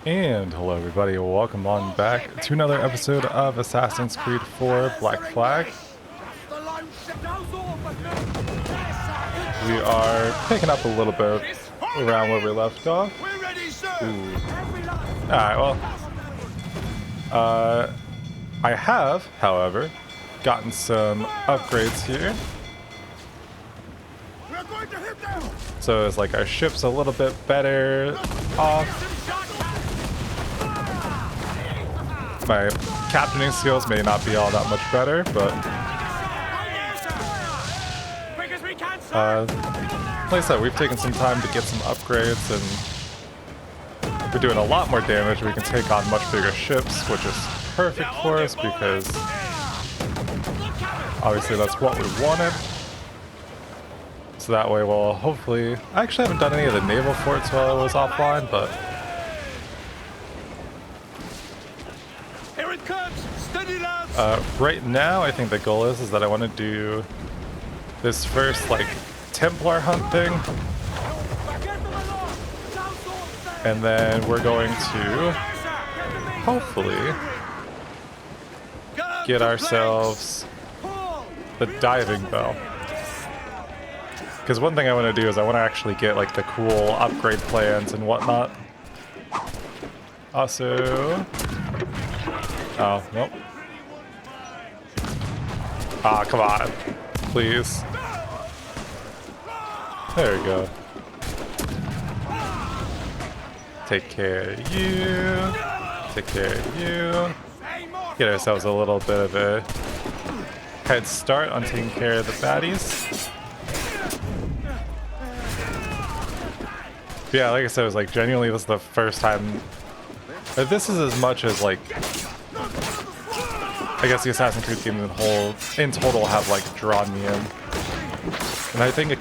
And hello everybody, welcome on back to another episode of Assassin's Creed 4 Black Flag. We are picking up a little bit around where we left off. Alright, well, I have, however, gotten some upgrades here. So it's like our ship's a little bit better off. My captaining skills may not be all that much better, but like I said, we've taken some time to get some upgrades, and we're doing a lot more damage. We can take on much bigger ships, which is perfect for us because obviously that's what we wanted. So that way we'll hopefully... I actually haven't done any of the naval forts while I was offline, but... right now, I think the goal is that I want to do this first, like, Templar hunt thing. And then we're going to, hopefully, get ourselves the diving bell. Because one thing I want to do is I want to actually get, like, the cool upgrade plans and whatnot. Also... Oh, nope. Ah, come on. Please. There we go. Take care of you. Take care of you. Get ourselves a little bit of a head start on taking care of the baddies. But yeah, like I said, it was like genuinely this is the first time. This is as much as like I guess the Assassin's Creed games in total have like drawn me in. And I think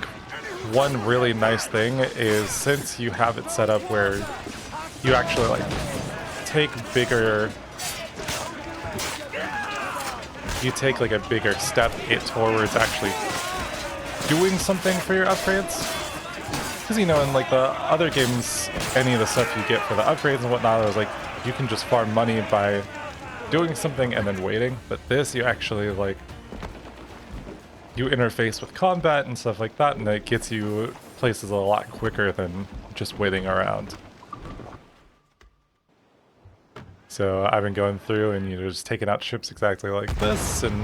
one really nice thing is since you have it set up where you actually like take like a bigger step towards actually doing something for your upgrades. Because you know, in like the other games, any of the stuff you get for the upgrades and whatnot, it was like you can just farm money by doing something and then waiting, but this you actually like you interface with combat and stuff like that, and it gets you places a lot quicker than just waiting around. So I've been going through and just taking out ships exactly like this and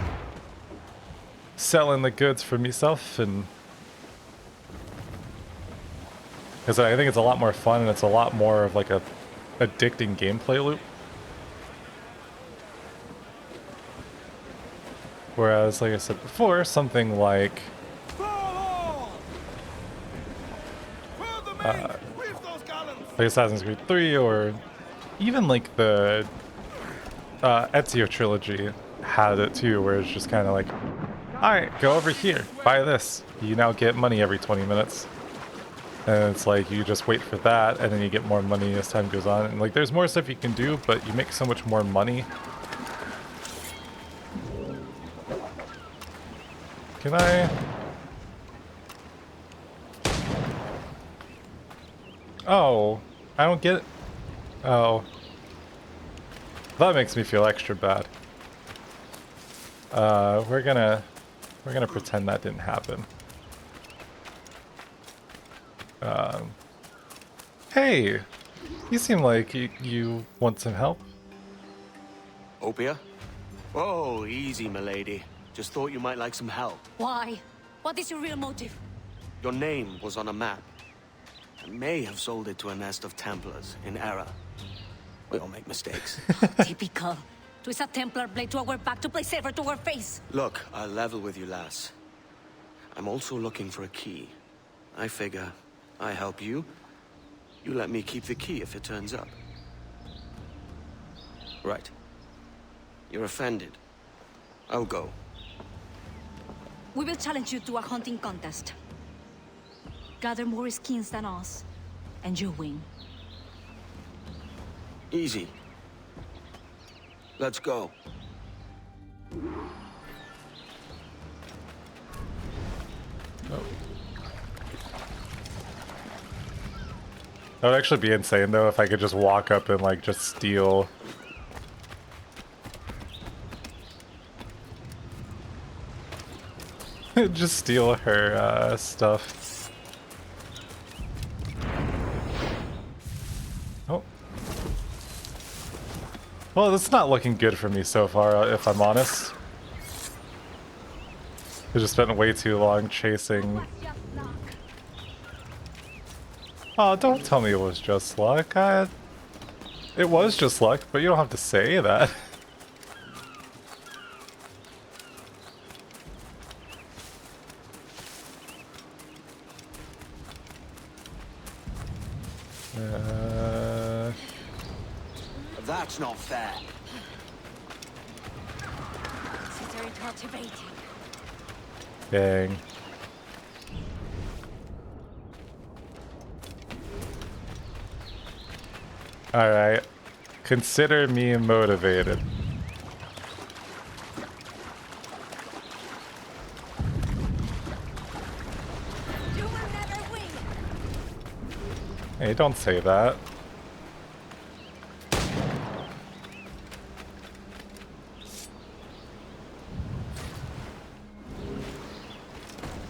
selling the goods for myself, and because I think it's a lot more fun and it's a lot more of like a addicting gameplay loop. Whereas, like I said before, something like Assassin's Creed 3 or even like the Ezio trilogy had it too, where it's just kind of like, alright, go over here, buy this. You now get money every 20 minutes. And it's like, you just wait for that, and then you get more money as time goes on. And like, there's more stuff you can do, but you make so much more money. Can I? Oh, I don't get it. Oh, that makes me feel extra bad. We're gonna pretend that didn't happen. Hey, you seem like you want some help. Opia? Oh, easy, milady. Just thought you might like some help. Why? What is your real motive? Your name was on a map. I may have sold it to a nest of Templars in error. We all make mistakes. Typical. Twist a Templar blade to our back to play safer to our face. Look, I'll level with you, lass. I'm also looking for a key. I figure I help you. You let me keep the key if it turns up. Right. You're offended. I'll go. We will challenge you to a hunting contest. Gather more skins than us, and you win. Easy. Let's go. Oh. That would actually be insane though if I could just walk up and like just steal. Just steal her stuff. Oh. Well, it's not looking good for me so far, if I'm honest. I just spent way too long chasing. Oh, don't tell me it was just luck. It was just luck, but you don't have to say that. That's not fair. This is very cultivating. Dang. Alright. Consider me motivated. You will never win. Hey, don't say that.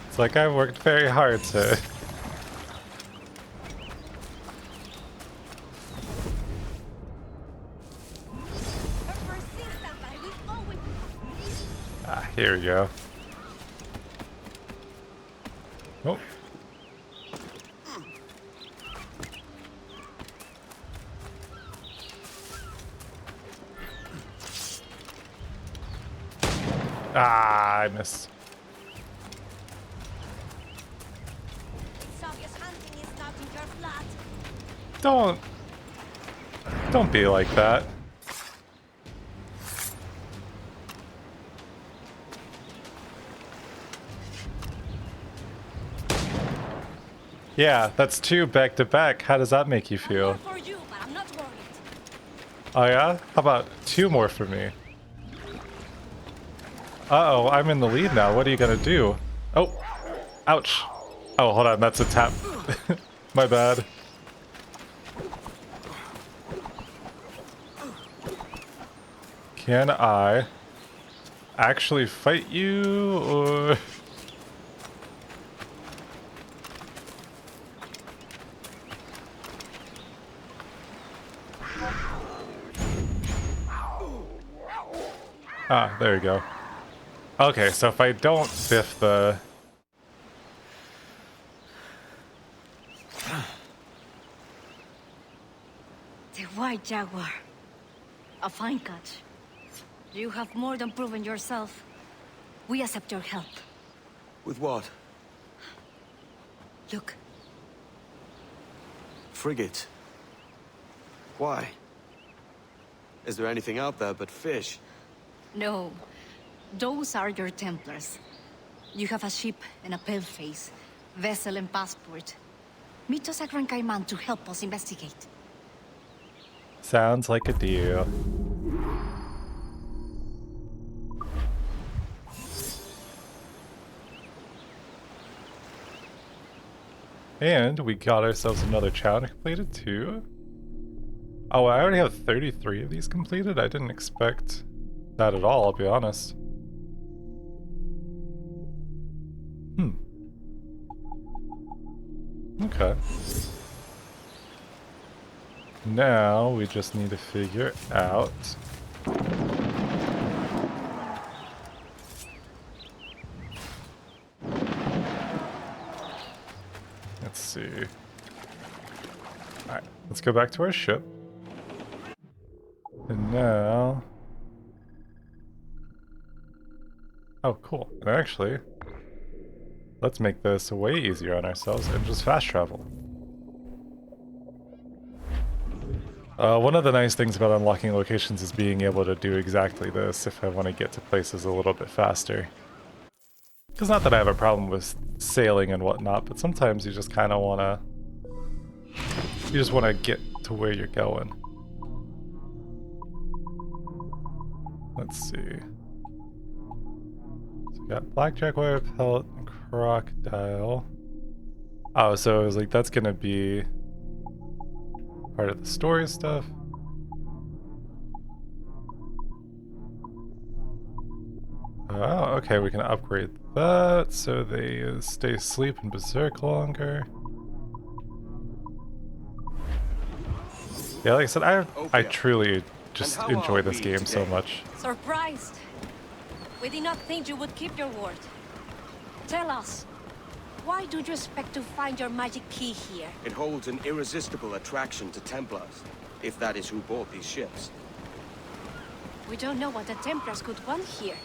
It's like I worked very hard to... Ah, here we go. Oh. Ah, I missed. Don't be like that. Yeah, that's two back to back. How does that make you feel? For you, but I'm not worried. Oh yeah? How about two more for me? Uh-oh, I'm in the lead now. What are you gonna do? Oh, ouch. Oh, hold on, that's a tap. My bad. Can I actually fight you, or... Ah, there you go. Okay, so if I don't biff the... The White Jaguar. A fine catch. You have more than proven yourself. We accept your help. With what? Look, Frigate. Why? Is there anything out there but fish? no. Those are your Templars. You have a ship and a paleface, vessel and passport. Meet us at Gran Cayman to help us investigate. Sounds like a deal. And we got ourselves another challenge completed too. Oh, I already have 33 of these completed? I didn't expect that at all, I'll be honest. Okay. Now we just need to figure out let's see. Alright, let's go back to our ship. And now... Oh, cool. And actually, let's make this way easier on ourselves and just fast travel. One of the nice things about unlocking locations is being able to do exactly this if I want to get to places a little bit faster. Because not that I have a problem with sailing and whatnot, but sometimes you just kind of want to... You just want to get to where you're going. Let's see. So we got black jaguar, pellet, and crocodile. Oh, so I was like, that's going to be part of the story stuff. Oh, okay, we can upgrade that so they stay asleep and berserk longer. Yeah, like I said, I truly just enjoy this game so much. Surprised. We did not think you would keep your word. Tell us, why do you expect to find your magic key here? It holds an irresistible attraction to Templars, if that is who bought these ships. We don't know what the Templars could want here.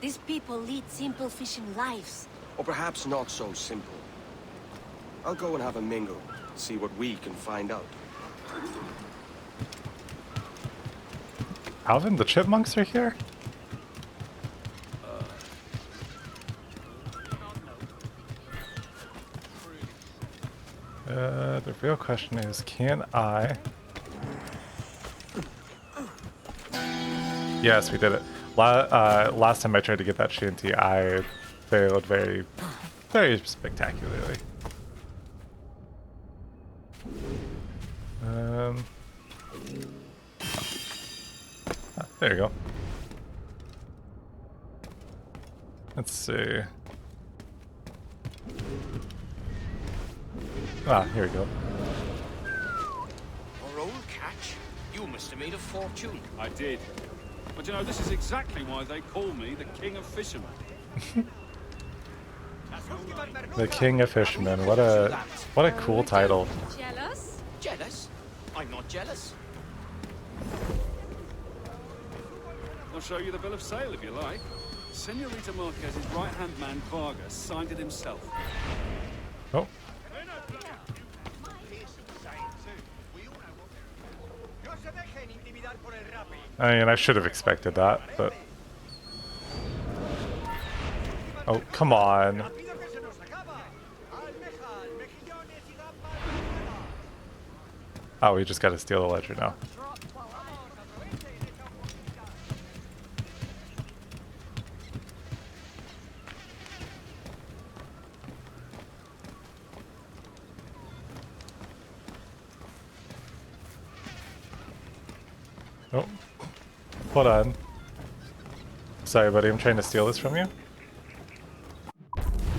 These people lead simple fishing lives. Or perhaps not so simple. I'll go and have a mingle, see what we can find out. Alvin, the chipmunks are here? The real question is, can I... Yes, we did it. Last time I tried to get that shanty, I failed very, very spectacularly. There you go. Let's see. Ah, here we go. Our old catch? You must have made a fortune. I did. But you know, this is exactly why they call me the King of Fishermen. The King of Fishermen. What a cool title. Jealous? Jealous? I'm not jealous. I'll show you the bill of sale if you like. Senorita Marquez's right-hand man Vargas signed it himself. Oh. I mean, I should have expected that, but... Oh, come on. Oh, we just gotta steal the ledger now. Oh. Hold on. Sorry, buddy, I'm trying to steal this from you.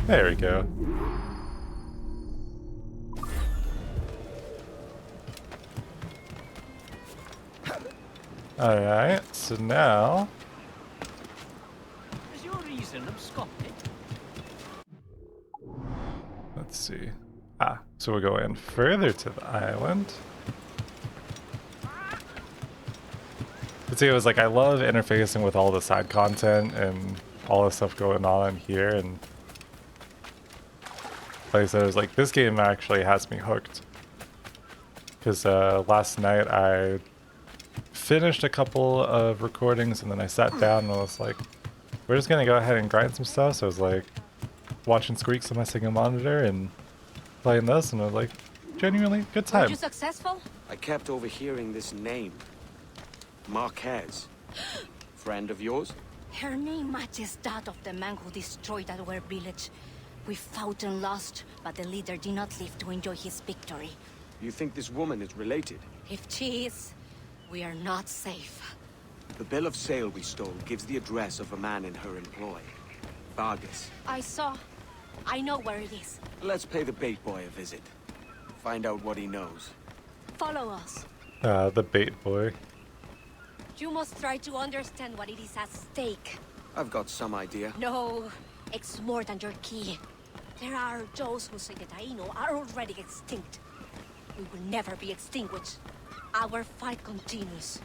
There we go. Alright, so now... Is your reason absconded? Let's see. Ah, so we're going further to the island. But see, it was like, I love interfacing with all the side content and all the stuff going on in here, and like I said, it was like, this game actually has me hooked. Because last night I finished a couple of recordings and then I sat down and I was like, we're just gonna go ahead and grind some stuff. So I was like, watching squeaks on my single monitor and playing this, and I was like, genuinely good time. Were you successful? I kept overhearing this name. Marquez. Friend of yours? Her name matches that of the man who destroyed our village. We fought and lost, but the leader did not live to enjoy his victory. You think this woman is related? If she is, we are not safe. The bill of sale we stole gives the address of a man in her employ. Vargas. I saw. I know where it is. Let's pay the bait boy a visit. Find out what he knows. Follow us. The bait boy. You must try to understand what it is at stake. I've got some idea. No, it's more than your key. There are those who say that Taino are already extinct. We will never be extinguished. Our fight continues.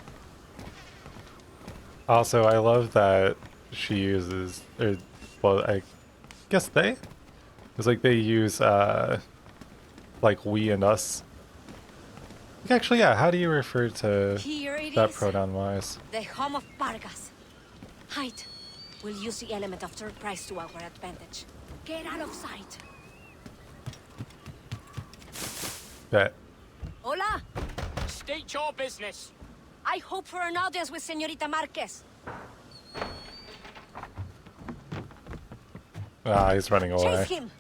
Also, I love that she uses, or, well, I guess they? It's like they use, like, we and us. Actually, yeah, how do you refer to that pronoun-wise? The home of Vargas. Hide. We'll use the element of surprise to our advantage. Get out of sight. Bet. Hola! State your business. I hope for an audience with Senorita Marquez. Ah, he's running away. Chase him!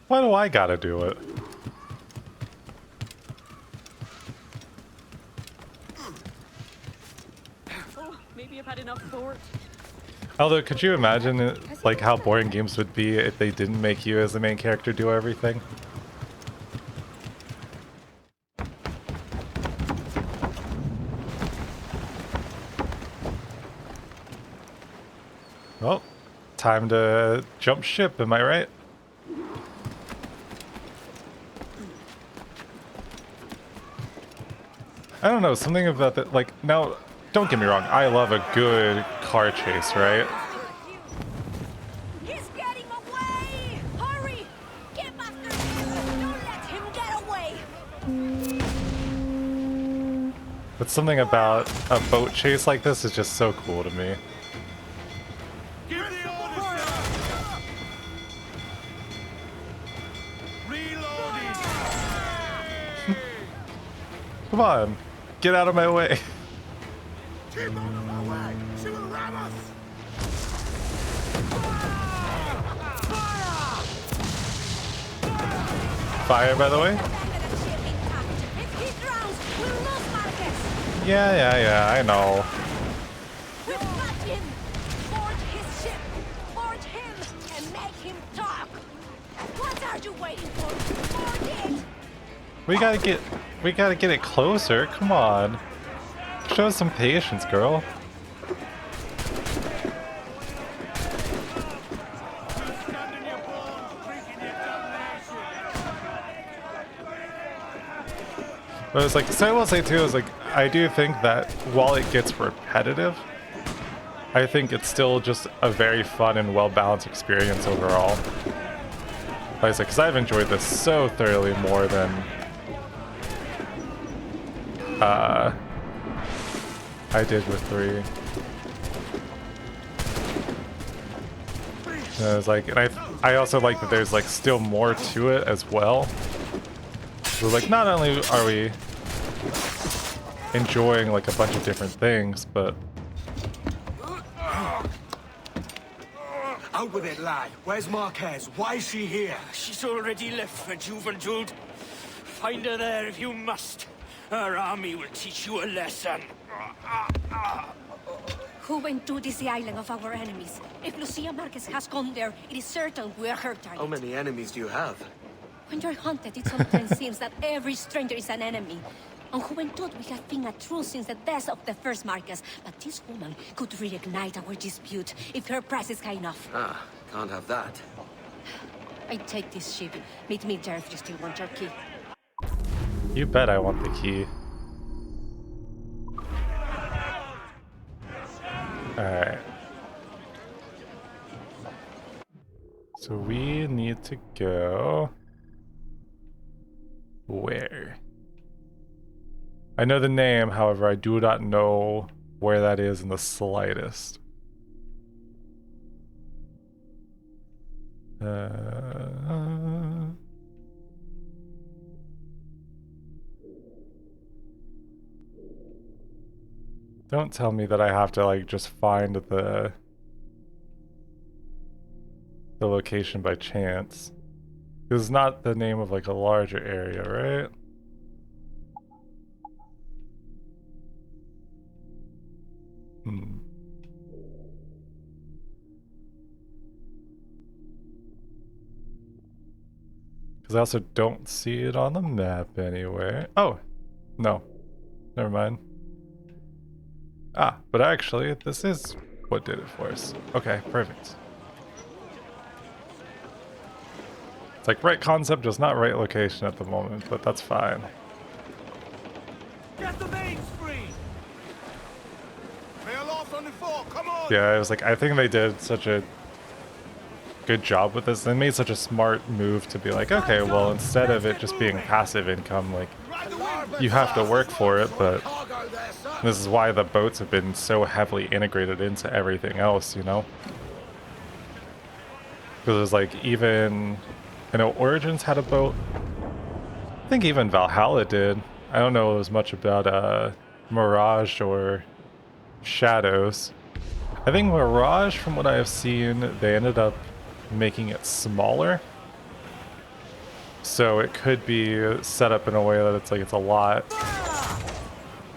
Why do I gotta do it? Oh, maybe I've had enough port. Although, could you imagine like how boring games would be if they didn't make you as the main character do everything? Well, time to jump ship, am I right? I don't know, something about that, like, now, don't get me wrong, I love a good car chase, right? He's getting away! Hurry! Get after him! Don't let him get away! But something about a boat chase like this is just so cool to me. Give the orders, sir! Reloading! Come on, get out of my way. Keep out of our way! She will ram us! Fire, by the way? If he drowns, we'll lose Marcus! Yeah, I know. We've got him! Board his ship! Board him! And make him talk! What are you waiting for? Board it! We gotta get it closer, come on. Show some patience, girl. But it's like, so I will say too, is like, I do think that while it gets repetitive, I think it's still just a very fun and well-balanced experience overall. Like I said, because I've enjoyed this so thoroughly more than I did with 3. And I was like, and I also like that there's like still more to it as well. So like, not only are we enjoying like a bunch of different things, but Out with it, lad. Where's Marquez? Why is she here? She's already left for Juventude. Find her there if you must. Her army will teach you a lesson. Juventud is the island of our enemies. If Lucia Marquez has gone there, it is certain we are her target. How many enemies do you have? When you're hunted, it sometimes seems that every stranger is an enemy. On Juventud, we have been a truce since the death of the first Marquez, but this woman could reignite our dispute if her price is high enough. Ah, can't have that. I take this ship. Meet me there if you still want your key. you bet I want the key. Alright. So we need to go... where? I know the name, however, I do not know where that is in the slightest. Don't tell me that I have to like just find the location by chance. It's not the name of like a larger area, right? Because I also don't see it on the map anywhere. Oh, no. Never mind. Ah, but actually, this is what did it for us. Okay, perfect. It's like right concept, just not right location at the moment, but that's fine. Get the mains free! Bail off on the fort, come on! Yeah, I was like, I think they did such a good job with this. They made such a smart move to be like, okay, well, instead of it just being passive income, like, you have to work for it, but this is why the boats have been so heavily integrated into everything else, you know? Because it was like, even, I know Origins had a boat. I think even Valhalla did. I don't know as much about Mirage or Shadows. I think Mirage, from what I have seen, they ended up making it smaller. So it could be set up in a way that it's like it's a lot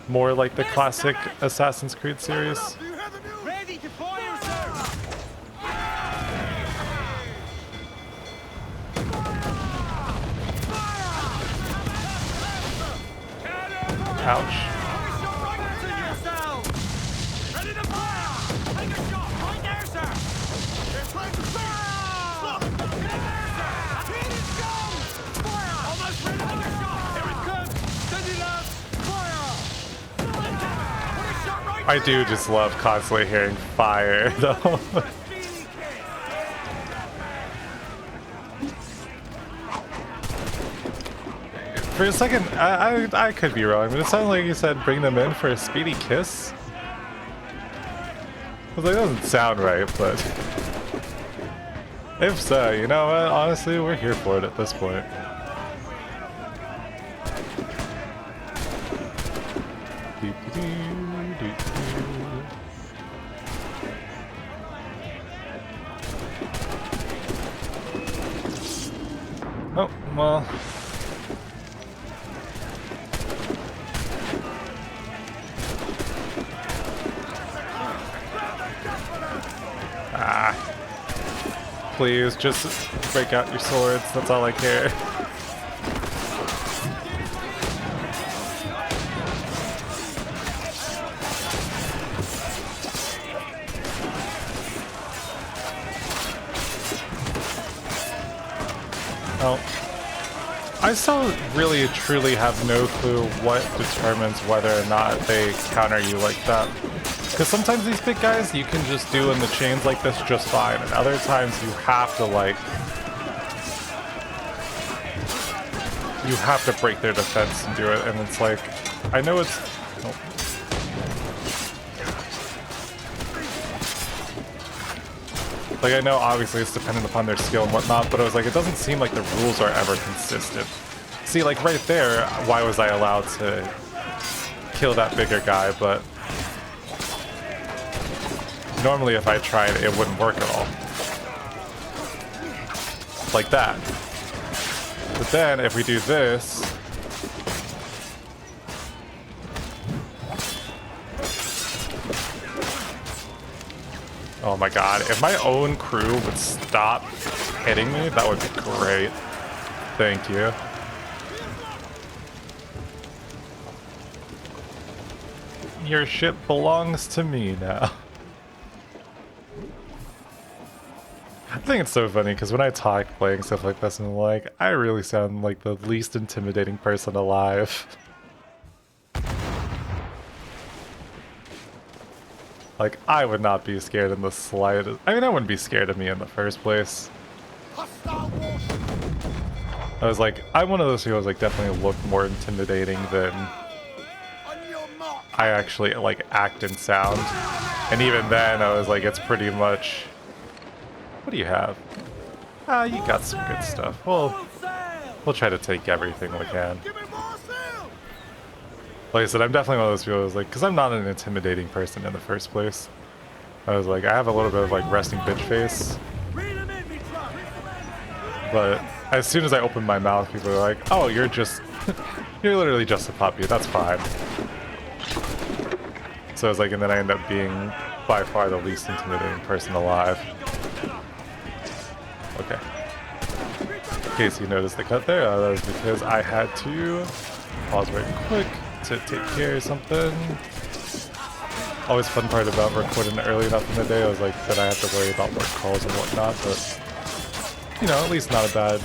more like the classic Assassin's Creed series. Do you hear the news? Ready to fire, sir! Ouch. Ready to fire! Take a shot! Right there, sir! They're trying to fire! Here it goes! Fire! Almost ready to take a shot! Here it comes! Steady, lads! Fire! Put a shot right I do just love constantly hearing fire, though. For a second, I could be wrong, but it sounded like you said bring them in for a speedy kiss. I was like, that doesn't sound right, but if so, you know what? Honestly, we're here for it at this point. Oh, well. Please, just break out your swords. That's all I care. Oh. I still really truly have no clue what determines whether or not they counter you like that. Because sometimes these big guys you can just do in the chains like this just fine, and other times you have to like... you have to break their defense and do it, and it's like... I know it's... oh. Like, I know obviously it's dependent upon their skill and whatnot, but I was like, it doesn't seem like the rules are ever consistent. See, like right there, why was I allowed to kill that bigger guy, but... normally if I tried, it wouldn't work at all. Like that. But then, if we do this... oh my god, if my own crew would stop hitting me, that would be great. Thank you. Your ship belongs to me now. I think it's so funny because when I talk playing stuff like this, I'm like, I really sound like the least intimidating person alive. Like, I would not be scared in the slightest. I mean, I wouldn't be scared of me in the first place. I was like, I'm one of those who was like definitely look more intimidating than I actually like act and sound. And even then, I was like, it's pretty much. What do you have? Ah, you got some good stuff. We'll try to take everything we can. Like I said, I'm definitely one of those people who's like, because I'm not an intimidating person in the first place. I was like, I have a little bit of like resting bitch face. But as soon as I open my mouth, people are like, oh, you're just, you're literally just a puppy, that's fine. So I was like, and then I end up being by far the least intimidating person alive. Okay. In case you noticed the cut there, that was because I had to pause right quick to take care of something. Always fun part about recording early enough in the day, I was like, that I have to worry about work calls and whatnot, but you know, at least not a bad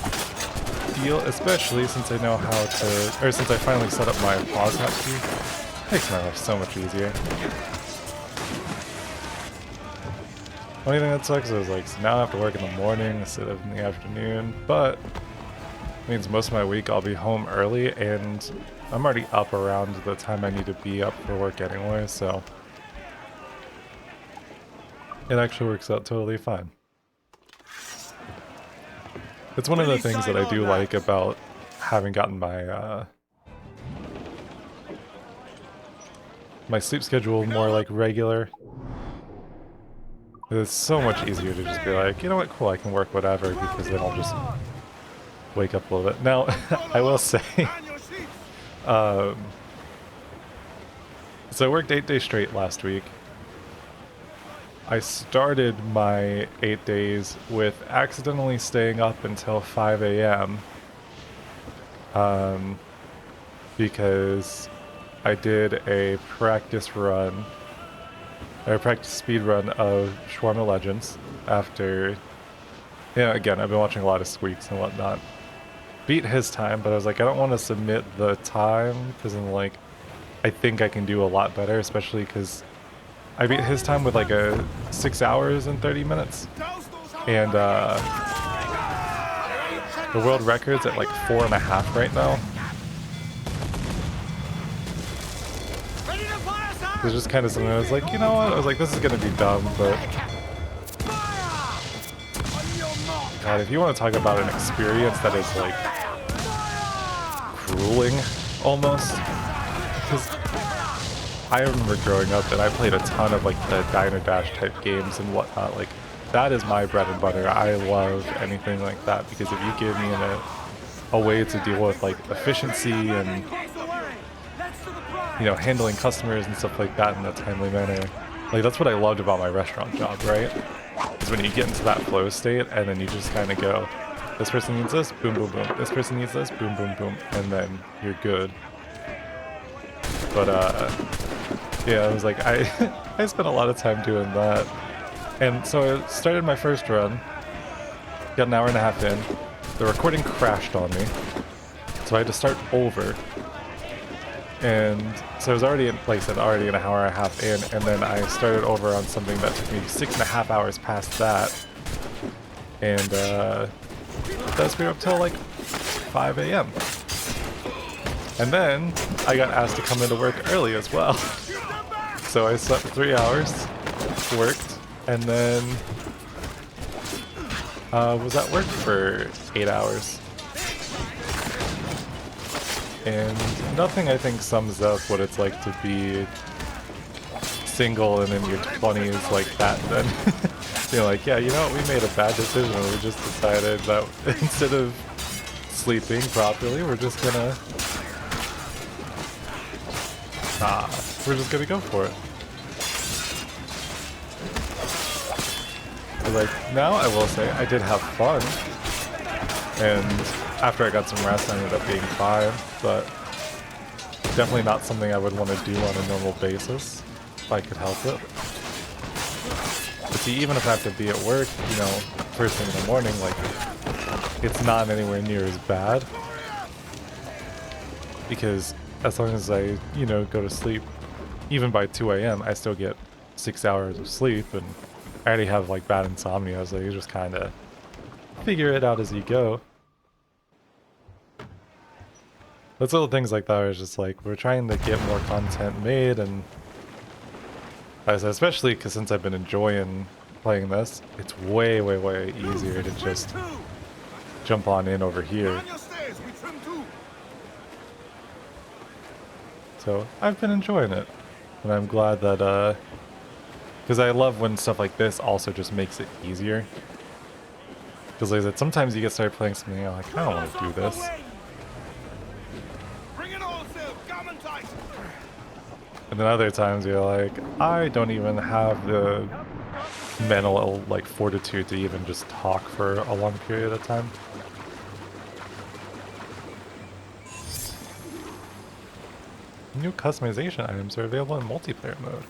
deal, especially since I know how to, or since I finally set up my pause hotkey. Makes my life so much easier. Only thing that sucks is like, so now I have to work in the morning instead of in the afternoon, but it means most of my week I'll be home early and I'm already up around the time I need to be up for work anyway, so it actually works out totally fine. It's one of the things that I do like about having gotten my my sleep schedule more like regular. It's so much easier to just be like, you know what, cool, I can work whatever, because then I'll just wake up a little bit. Now, I will say, So I worked 8 days straight last week. I started my 8 days with accidentally staying up until 5 a.m. Because I did a practice run, or a practice speed run of Shawarma Legends after, again, I've been watching a lot of Squeaks and whatnot. Beat his time, but I was like, I don't want to submit the time, because I'm like, I think I can do a lot better, especially because I beat his time with like a 6 hours and 30 minutes. And the world record's at like 4.5 right now. It was just kind of something I was like, you know what? I was like, this is going to be dumb, but... God, if you want to talk about an experience that is like... grueling, almost. Because I remember growing up and I played a ton of like the Diner Dash type games and whatnot. Like, that is my bread and butter. I love anything like that because if you give me a way to deal with like efficiency and handling customers and stuff like that in a timely manner, like that's what I loved about my restaurant job, right? Is when you get into that flow state and then you just kind of go, this person needs this, boom, boom, boom. This person needs this, boom, boom, boom, and then you're good. But yeah, I was like, I spent a lot of time doing that. And so I started my first run, got an hour and a half in, the recording crashed on me, so I had to start over. And so I was already, like I said, already an hour and a half in, and then I started over on something that took me 6.5 hours past that. And that's me up till like 5 a.m. And then I got asked to come into work early as well. So I slept 3 hours, worked, and then was at work for 8 hours. And nothing I think sums up what it's like to be single and in your 20s like that then. You're like, yeah, you know what, we made a bad decision. We just decided that instead of sleeping properly, we're just gonna go for it. But like, now I will say I did have fun. And after I got some rest, I ended up being fine, but definitely not something I would want to do on a normal basis if I could help it. But see, even if I have to be at work, first thing in the morning, like, it's not anywhere near as bad. Because as long as I, go to sleep, even by 2 a.m., I still get 6 hours of sleep, and I already have, like, bad insomnia, so you just kind of figure it out as you go. That's little things like that where it's just like, we're trying to get more content made, and especially because since I've been enjoying playing this, it's way, way, way easier to just jump on in over here. So I've been enjoying it, and I'm glad that, because I love when stuff like this also just makes it easier. Because like I said, sometimes you get started playing something and you're like, I don't want to do this. And then other times you're like, I don't even have the mental like fortitude to even just talk for a long period of time. New customization items are available in multiplayer mode.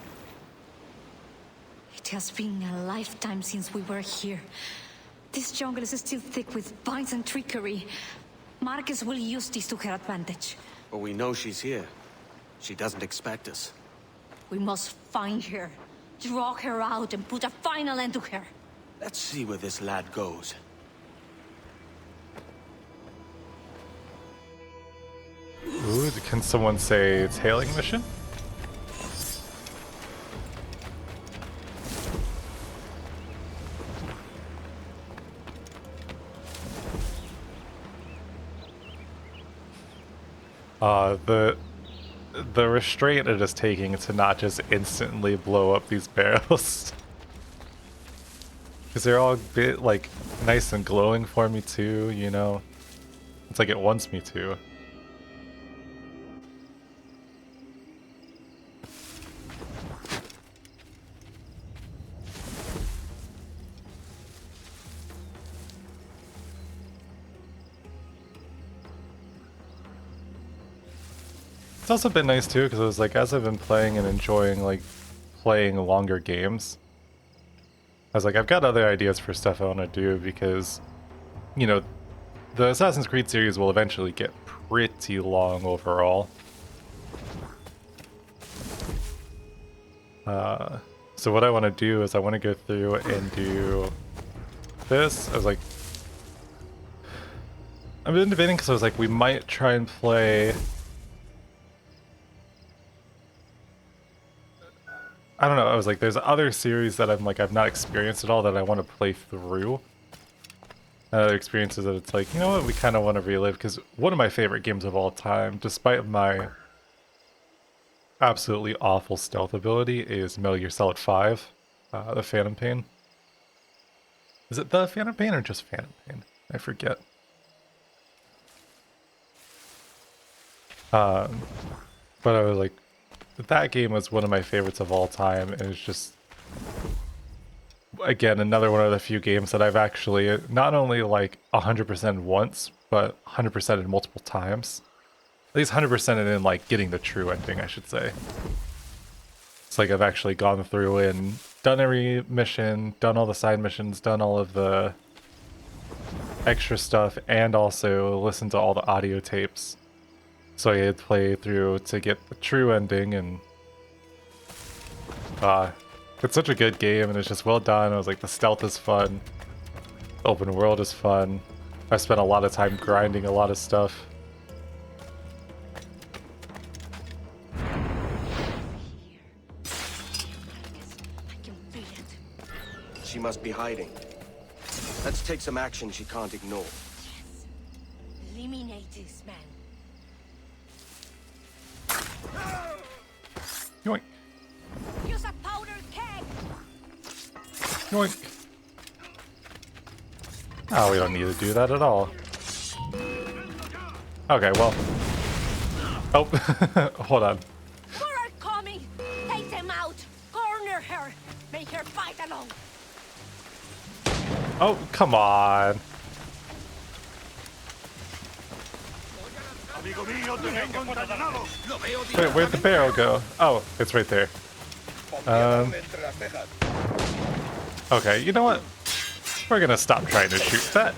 It has been a lifetime since we were here. This jungle is still thick with vines and trickery. Marcus will use this to her advantage. But we know she's here. She doesn't expect us. We must find her, draw her out, and put a final end to her. Let's see where this lad goes. Ooh, can someone say tailing mission? The restraint it is taking to not just instantly blow up these barrels. Because they're all a bit, like, nice and glowing for me too, It's like it wants me to. It's also been nice too, because it was like, as I've been playing and enjoying like playing longer games, I was like, I've got other ideas for stuff I want to do, because, you know, the Assassin's Creed series will eventually get pretty long overall. So what I want to do is I want to go through and do this. I was like, I've been debating, because I was like, we might try and play, I don't know, I was like, there's other series that I'm like, I've not experienced at all that I want to play through. Other experiences that it's like, you know what, we kind of want to relive, because one of my favorite games of all time, despite my absolutely awful stealth ability, is Metal Gear Solid 5, the Phantom Pain. Is it the Phantom Pain or just Phantom Pain? I forget. But I was like, that game was one of my favorites of all time, and it's just, again, another one of the few games that I've actually not only like 100% once, but 100% in multiple times. At least 100% in like getting the true ending, I should say. It's like I've actually gone through and done every mission, done all the side missions, done all of the extra stuff, and also listened to all the audio tapes. So I had to play through to get the true ending, and it's such a good game, and it's just well done. I was like, the stealth is fun, the open world is fun. I spent a lot of time grinding a lot of stuff. She must be hiding. Let's take some action she can't ignore. Yes. Eliminate this man. Yoink. Use a powder keg. Yoink. Oh, we don't need to do that at all. Okay, well. Oh, hold on. More are coming. Take them out. Corner her. Make her fight alone. Oh, come on. Amigo mío, te vengo encadenado. Lo veo Wait, where'd the barrel go? Oh, it's right there. entre las cejas. Okay, you know what? We're gonna stop trying to shoot that.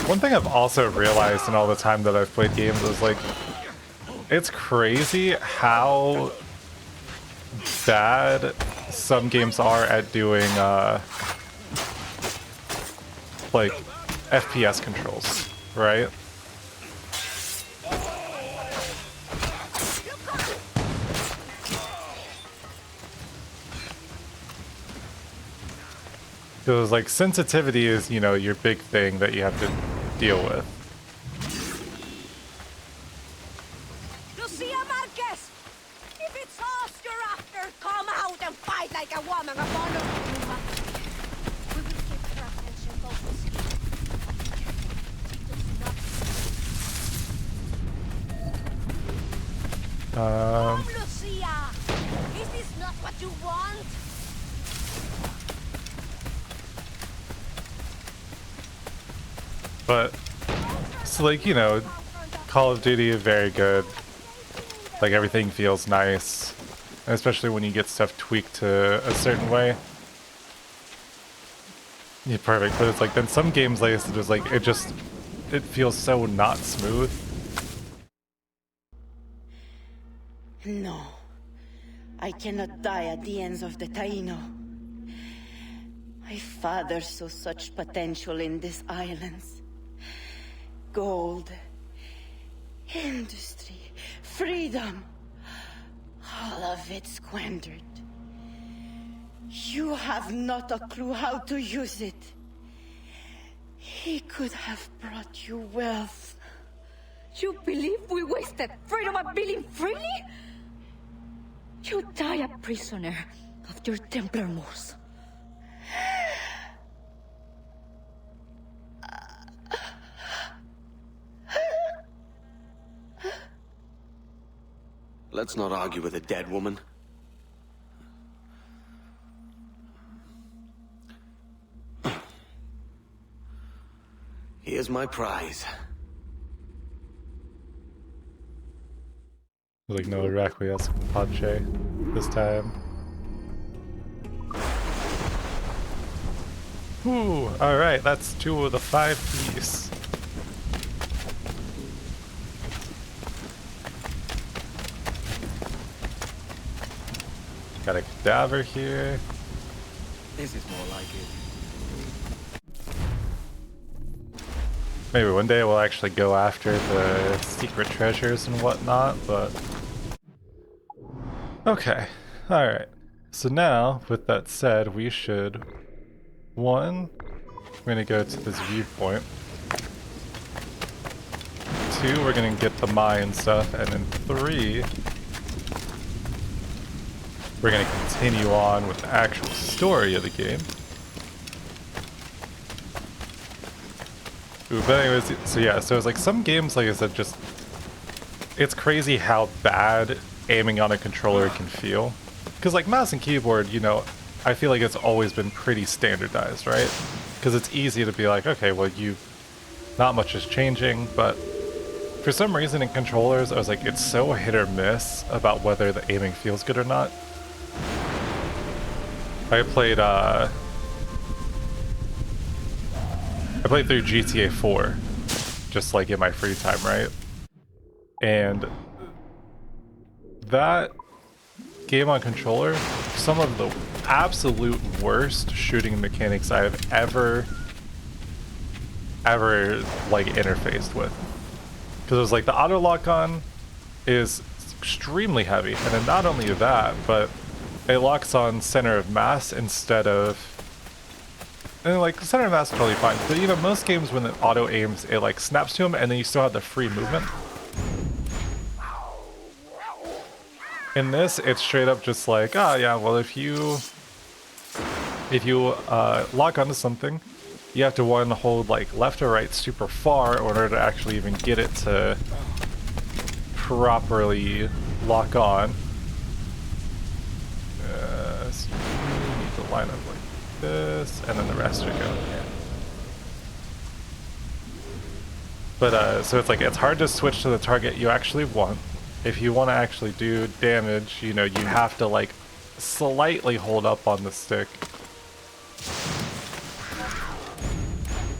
One thing I've also realized in all the time that I've played games is like, it's crazy how bad some games are at doing like FPS controls, right? Because like sensitivity is, you know, your big thing that you have to deal with. Lucia Marquez! If it's us you're after, come out and fight like a woman upon us. We will keep her attention focused. Come, Lucia! Is this not what you want? But it's like, you know, Call of Duty is very good. Like everything feels nice, and especially when you get stuff tweaked to a certain way. Yeah, perfect. But it's like then some games like this, it's like it feels so not smooth. No, I cannot die at the ends of the Taino. My father saw such potential in these islands. Gold, industry, freedom, all of it squandered. You have not a clue how to use it. He could have brought you wealth. You believe we wasted freedom of being freely? You die a prisoner of your Templar Moors. Let's not argue with a dead woman. Here's my prize. Like no Requiescent Pace this time. Ooh, alright, that's 2 of the 5 piece. Got a cadaver here. This is more like it. Maybe one day we'll actually go after the secret treasures and whatnot, but... Okay, alright. So now, with that said, we should... 1, we're gonna go to this viewpoint. 2, we're gonna get the mine stuff, and then 3, we're gonna continue on with the actual story of the game. Ooh, but anyways, so yeah, so it's like some games, like I said, just... It's crazy how bad aiming on a controller can feel. Because like mouse and keyboard, you know, I feel like it's always been pretty standardized, right? Because it's easy to be like, okay, well not much is changing, but for some reason in controllers, I was like, it's so hit or miss about whether the aiming feels good or not. I played through GTA 4, just like in my free time, right? And that game on controller, some of the absolute worst shooting mechanics I have ever like interfaced with. Because it was like the auto lock on is extremely heavy, and then not only that, but it locks on center of mass instead of, and like center of mass is totally fine, but you know, most games when it auto aims, it like snaps to them and then you still have the free movement. In this, it's straight up just like, oh yeah, well if you lock onto something, you have to hold like left or right super far in order to actually even get it to properly lock on. So you need to line up like this, and then the rest should go. But so it's like, it's hard to switch to the target you actually want. If you want to actually do damage, you know, you have to like slightly hold up on the stick.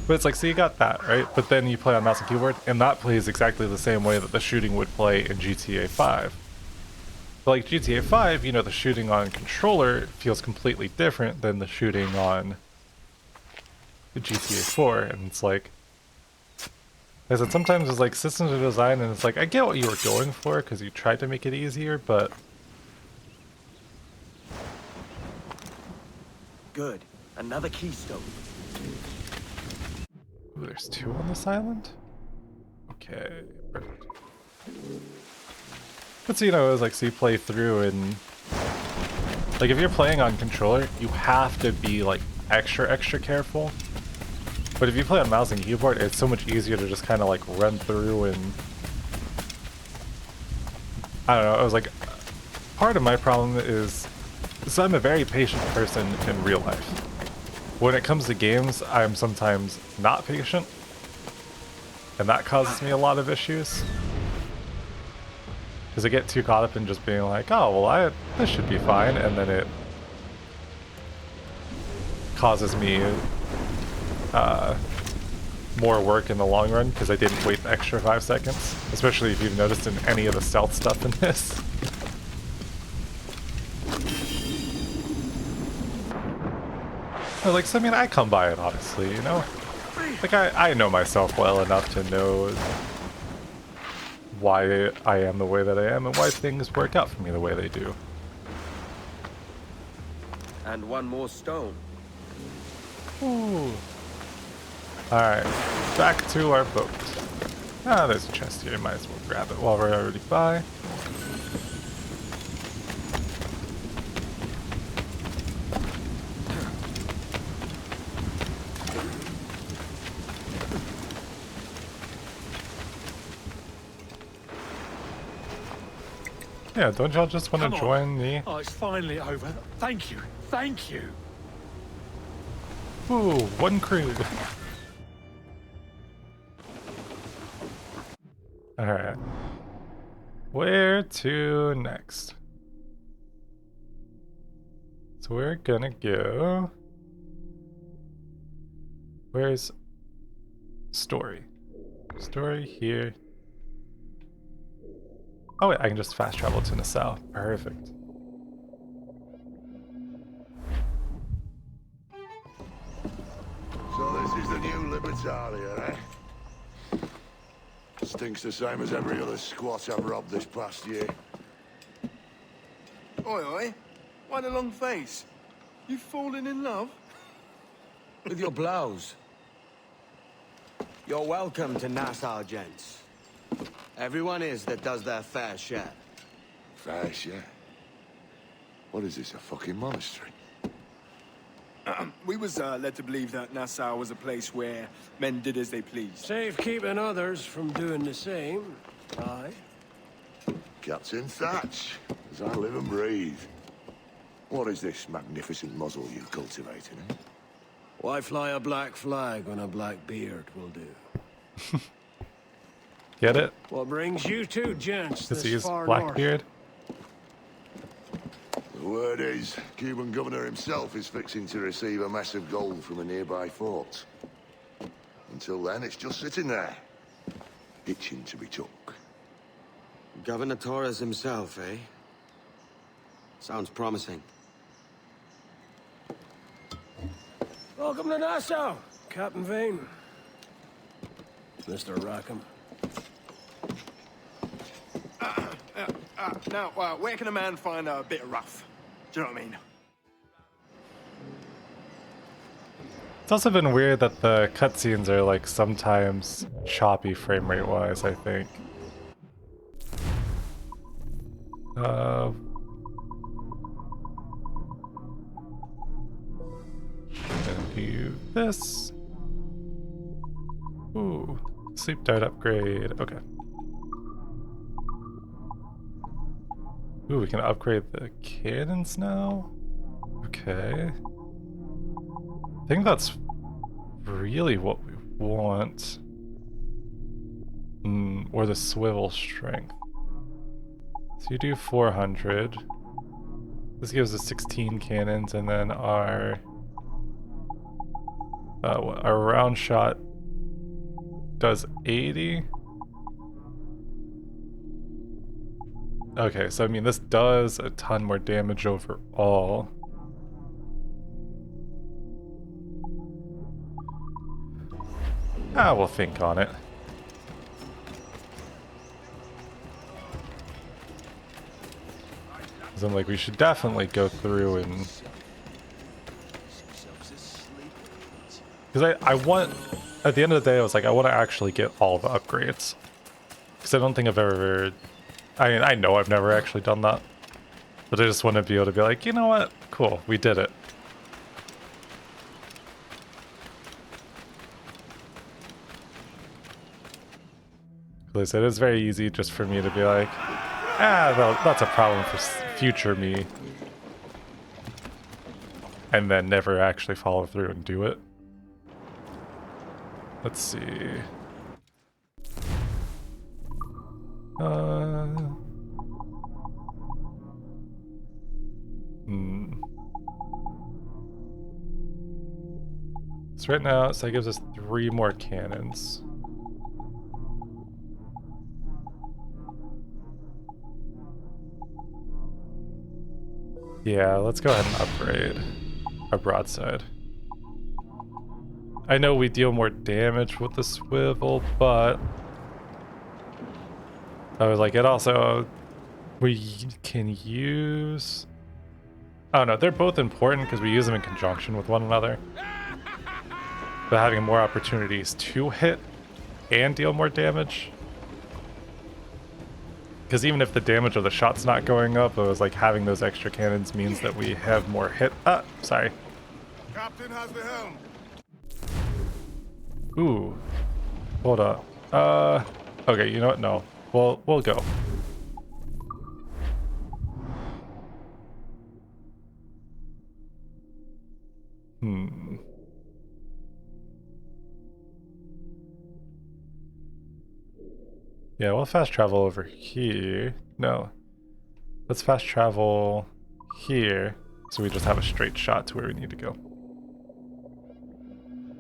But it's like, so you got that, right? But then you play on mouse and keyboard, and that plays exactly the same way that the shooting would play in GTA 5. But like GTA 5, you know, the shooting on controller feels completely different than the shooting on the GTA 4, and it's like, I said, sometimes it's like systems of design, and it's like, I get what you were going for because you tried to make it easier, but... Good. Another keystone. Ooh, there's 2 on this island? Okay, perfect. But so, you know, it was like, so you play through and... Like, if you're playing on controller, you have to be, like, extra careful. But if you play on mouse and keyboard, it's so much easier to just kind of like run through and... I don't know, I was like... Part of my problem is... So I'm a very patient person in real life. When it comes to games, I'm sometimes not patient. And that causes me a lot of issues. Because I get too caught up in just being like, oh, well, this should be fine, and then it... causes me... more work in the long run because I didn't wait the extra 5 seconds, especially if you've noticed in any of the stealth stuff in this. Like, so I mean, I come by it honestly, you know? Like, I know myself well enough to know why I am the way that I am and why things work out for me the way they do. And one more stone. Ooh. Alright, back to our boat. Ah, there's a chest here, might as well grab it while we're already by. Yeah, don't y'all just want to join me? Oh, it's finally over. Thank you. Thank you. Ooh, 1 crew. Alright. Where to next? So we're gonna go... Where's story? Story here. Oh wait, I can just fast travel to Nassau. Perfect. So this is the new Libertalia, eh? Stinks the same as every other squat I've robbed this past year. Oi, oi. Why the long face? You fallen in love? With your blouse. You're welcome to Nassau, gents. Everyone is that does their fair share. Fair share. What is this, a fucking monastery? We was led to believe that Nassau was a place where men did as they pleased. Safe keeping others from doing the same. Aye. Captain Thatch, as I live and breathe. What is this magnificent muzzle you cultivating, eh? Why fly a black flag when a black beard will do? Get it? What brings you two gents Because this he's far north? Blackbeard? The word is, Cuban governor himself is fixing to receive a massive gold from a nearby fort. Until then, it's just sitting there, itching to be took. Governor Torres himself, eh? Sounds promising. Welcome to Nassau, Captain Vane. Mr. Rackham. Now, where can a man find a bit of rough? Do you know what I mean? It's also been weird that the cutscenes are like sometimes choppy frame rate wise, I think. Gonna do this. Ooh, sleep dart upgrade. Okay. Ooh, we can upgrade the cannons now? Okay. I think that's really what we want. Or the swivel strength. So you do 400. This gives us 16 cannons, and then our round shot does 80. Okay, so I mean, this does a ton more damage overall. We'll think on it. Because I'm like, we should definitely go through and... Because I want... At the end of the day, I was like, I want to actually get all the upgrades. Because I don't think I've ever... I mean, I know I've never actually done that. But I just want to be able to be like, you know what? Cool, we did it. Like I said, it's very easy just for me to be like, well, that's a problem for future me. And then never actually follow through and do it. Let's see. So right now, so that gives us 3 more cannons. Yeah, let's go ahead and upgrade our broadside. I know we deal more damage with the swivel, but I was like, it also, we can use, oh no, they're both important because we use them in conjunction with one another. But having more opportunities to hit and deal more damage. Because even if the damage of the shot's not going up, it was like having those extra cannons means that we have more hit. Sorry. Captain has the helm. Ooh. Hold up. Okay, you know what? No. We'll go. Yeah, we'll fast travel over here. No. Let's fast travel here, so we just have a straight shot to where we need to go.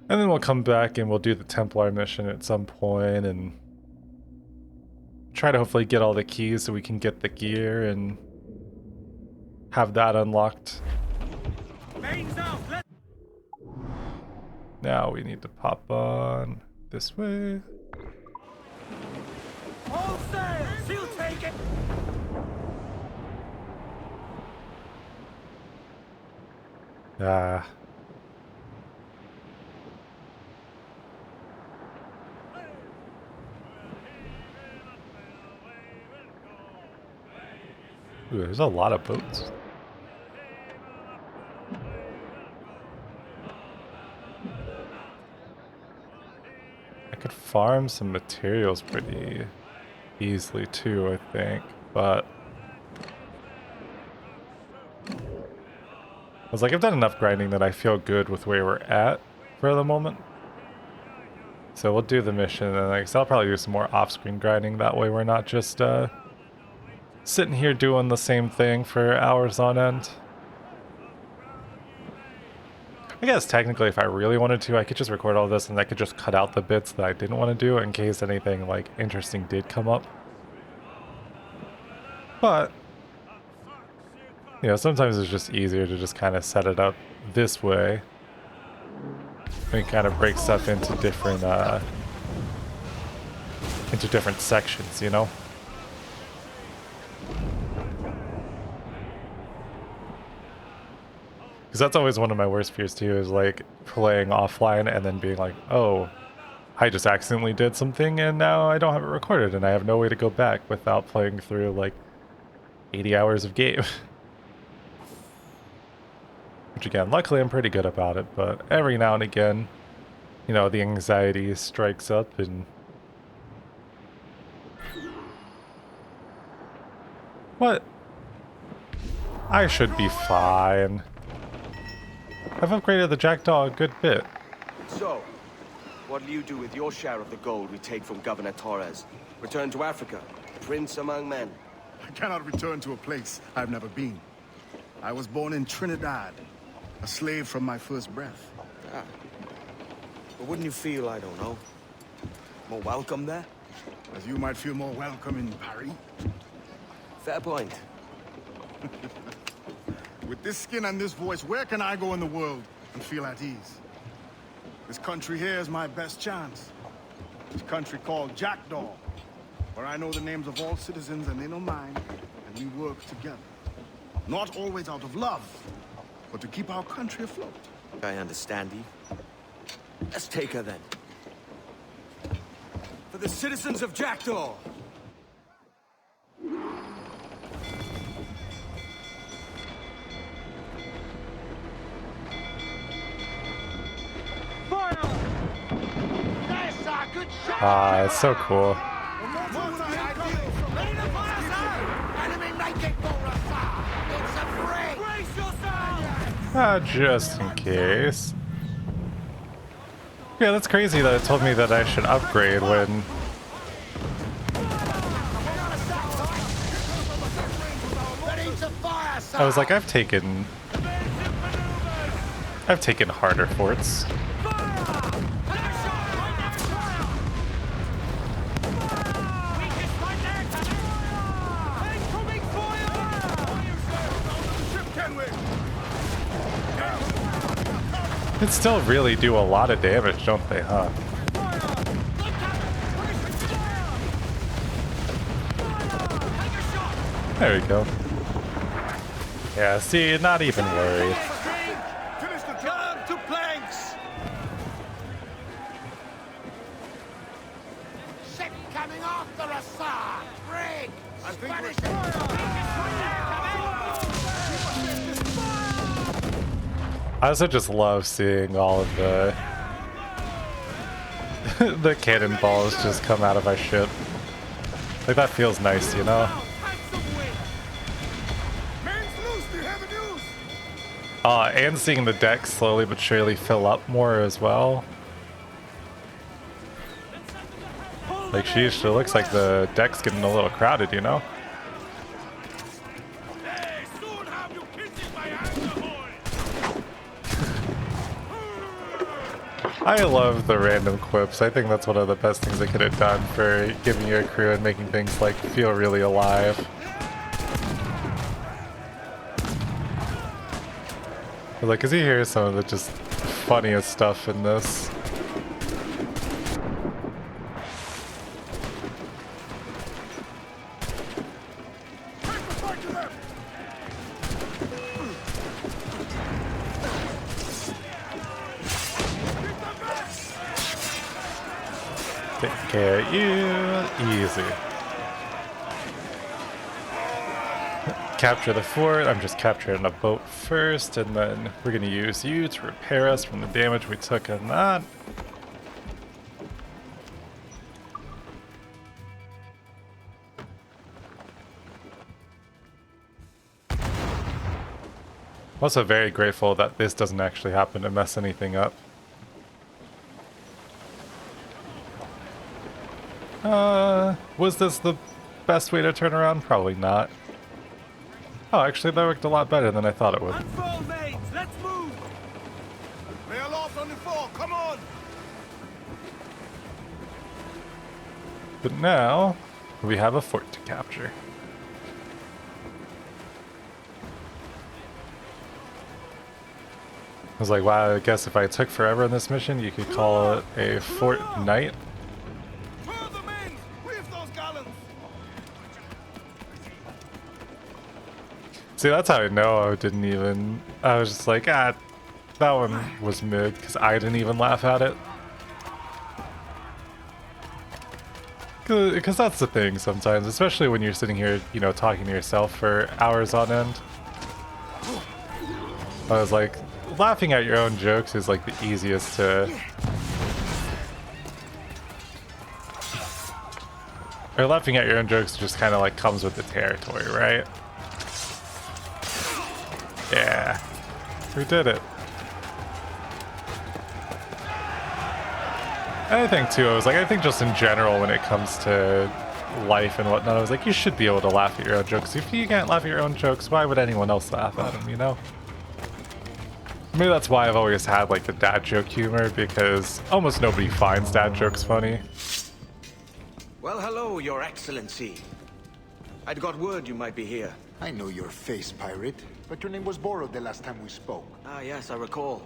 And then we'll come back and we'll do the Templar mission at some point and try to hopefully get all the keys so we can get the gear and have that unlocked. Now we need to pop on this way. All sails, she'll take it. Ah. Ooh, there's a lot of boats. I could farm some materials pretty easily too, I think, but I was like, I've done enough grinding that I feel good with where we're at for the moment. So we'll do the mission, and I guess I'll probably do some more off-screen grinding. That way we're not just sitting here doing the same thing for hours on end. I guess technically if I really wanted to, I could just record all this and I could just cut out the bits that I didn't want to do in case anything like interesting did come up. But, you know, sometimes it's just easier to just kind of set it up this way and kind of break stuff into different sections, you know? Because that's always one of my worst fears too, is like playing offline and then being like, oh, I just accidentally did something and now I don't have it recorded and I have no way to go back without playing through like 80 hours of game. Which again, luckily I'm pretty good about it, but every now and again, you know, the anxiety strikes up and... What? I should be fine. I've upgraded the Jackdaw a good bit. So, what'll you do with your share of the gold we take from Governor Torres? Return to Africa, prince among men. I cannot return to a place I've never been. I was born in Trinidad, a slave from my first breath. Ah. But wouldn't you feel, I don't know, more welcome there? As you might feel more welcome in Paris. Fair point. With this skin and this voice, where can I go in the world and feel at ease? This country here is my best chance. This country called Jackdaw, where I know the names of all citizens and they know mine, and we work together. Not always out of love, but to keep our country afloat. I understand you. Let's take her then. For the citizens of Jackdaw! Ah, it's so cool. Just in case. Yeah, that's crazy that it told me that I should upgrade when... I was like, I've taken harder forts. They still really do a lot of damage, don't they, huh? There we go. Yeah, see, not even worried. Come to planks! Ship coming after us, sir! Brig! I also just love seeing all of the the cannonballs just come out of my ship. Like, that feels nice, you know? And seeing the deck slowly but surely fill up more as well. Like, sheesh, it looks like the deck's getting a little crowded, you know? I love the random quips. I think that's one of the best things they could have done for giving you a crew and making things like feel really alive. Like, cause you hear some of the just funniest stuff in this. Take care of you. Easy. Capture the fort. I'm just capturing a boat first, and then we're going to use you to repair us from the damage we took in that. I'm also very grateful that this doesn't actually happen to mess anything up. Was this the best way to turn around? Probably not. Oh, actually that worked a lot better than I thought it would. Unfold, mates! Let's move! Lay aloft on the fort, come on! But now, we have a fort to capture. I was like, wow, I guess if I took forever in this mission, you could call it a fort night. See, that's how I know I didn't even... I was just like, that one was mid, because I didn't even laugh at it. Because that's the thing sometimes, especially when you're sitting here, you know, talking to yourself for hours on end. I was like, laughing at your own jokes is like the easiest to... Or laughing at your own jokes just kind of like comes with the territory, right? Yeah, we did it. And I think too, I think just in general when it comes to life and whatnot, I was like, you should be able to laugh at your own jokes. If you can't laugh at your own jokes, why would anyone else laugh at them, you know? Maybe that's why I've always had like the dad joke humor, because almost nobody finds dad jokes funny. Well, hello, Your Excellency. I'd got word you might be here. I know your face, pirate, but your name was borrowed the last time we spoke. Ah, yes, I recall.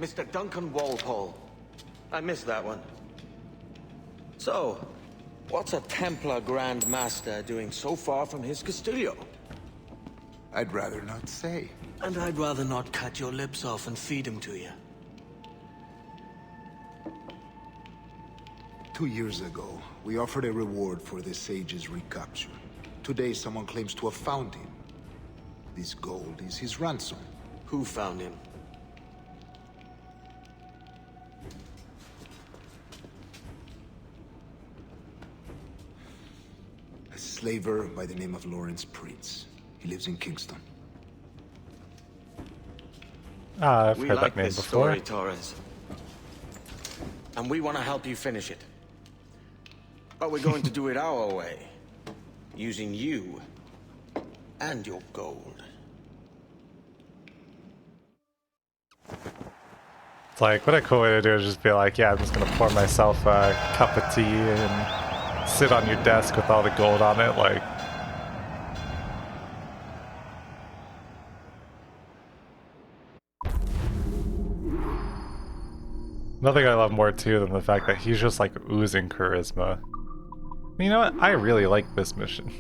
Mr. Duncan Walpole. I missed that one. So, what's a Templar Grand Master doing so far from his Castillo? I'd rather not say. And I'd rather not cut your lips off and feed him to you. 2 years ago, we offered a reward for the sage's recapture. Today, someone claims to have found him. This gold is his ransom. Who found him? A slaver by the name of Lawrence Prince. He lives in Kingston. Ah, I've We heard like that name this before. story, Torres. And we want to help you finish it. But we're going to do it our way. Using you and your gold. It's like, what a cool way to do it is just be like, yeah, I'm just gonna pour myself a cup of tea and sit on your desk with all the gold on it, like... Nothing I love more too than the fact that he's just like oozing charisma. You know what? I really like this mission.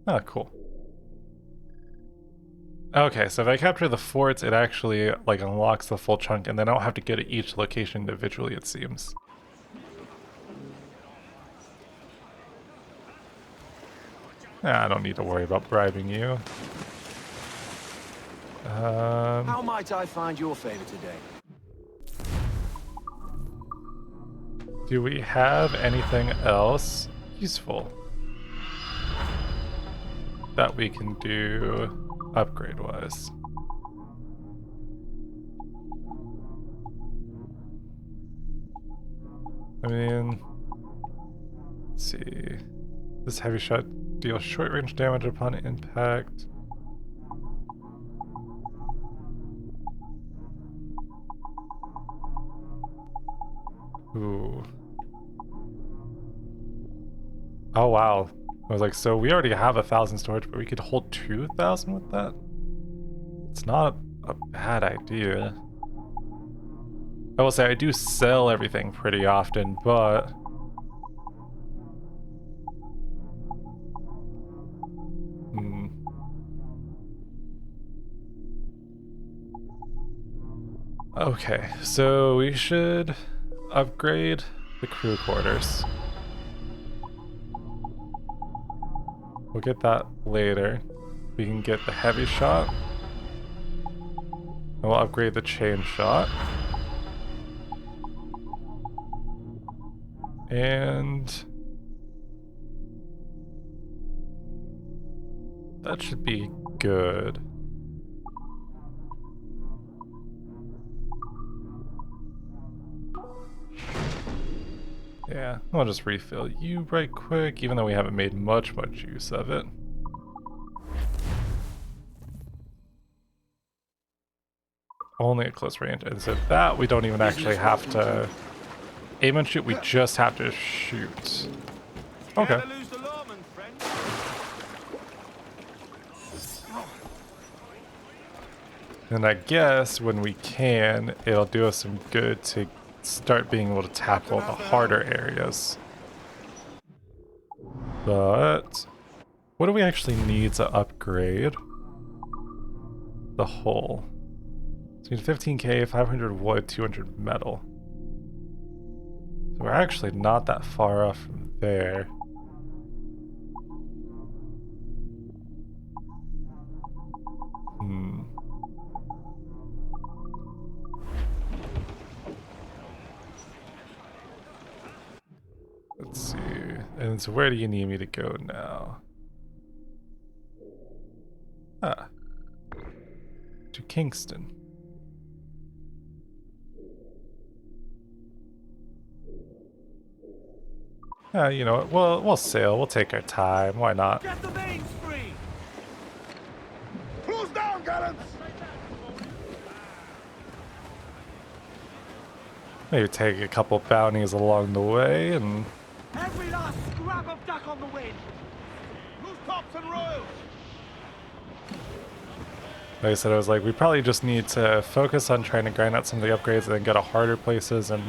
Oh, cool. Okay, so if I capture the forts, it actually like unlocks the full chunk, and then I don't have to go to each location individually, it seems. I don't need to worry about bribing you. How might I find your favor today? Do we have anything else useful that we can do upgrade-wise? I mean, let's see. This heavy shot Deal short range damage upon impact. Ooh. Oh wow. I was like, so we already have 1,000 storage, but we could hold 2,000 with that? It's not a bad idea. I will say I do sell everything pretty often, but okay, so we should upgrade the crew quarters. We'll get that later. We can get the heavy shot. And we'll upgrade the chain shot. And that should be good. Yeah, I'll just refill you right quick, even though we haven't made much use of it. Only at close range, and so that we don't even actually have to aim and shoot, we just have to shoot. Okay. And I guess when we can, it'll do us some good to start being able to tackle the harder areas. But what do we actually need to upgrade? The hull. So we need 15k, 500 wood, 200 metal. So we're actually not that far off from there. Let's see. And so where do you need me to go now? To Kingston. You know what? We'll sail. We'll take our time. Why not? Get the mains free! Close down, gallants! Maybe take a couple bounties along the way and... Every last scrap of duck on the wind! Loose tops and royals! Like I said, I was like, we probably just need to focus on trying to grind out some of the upgrades and then go to harder places. And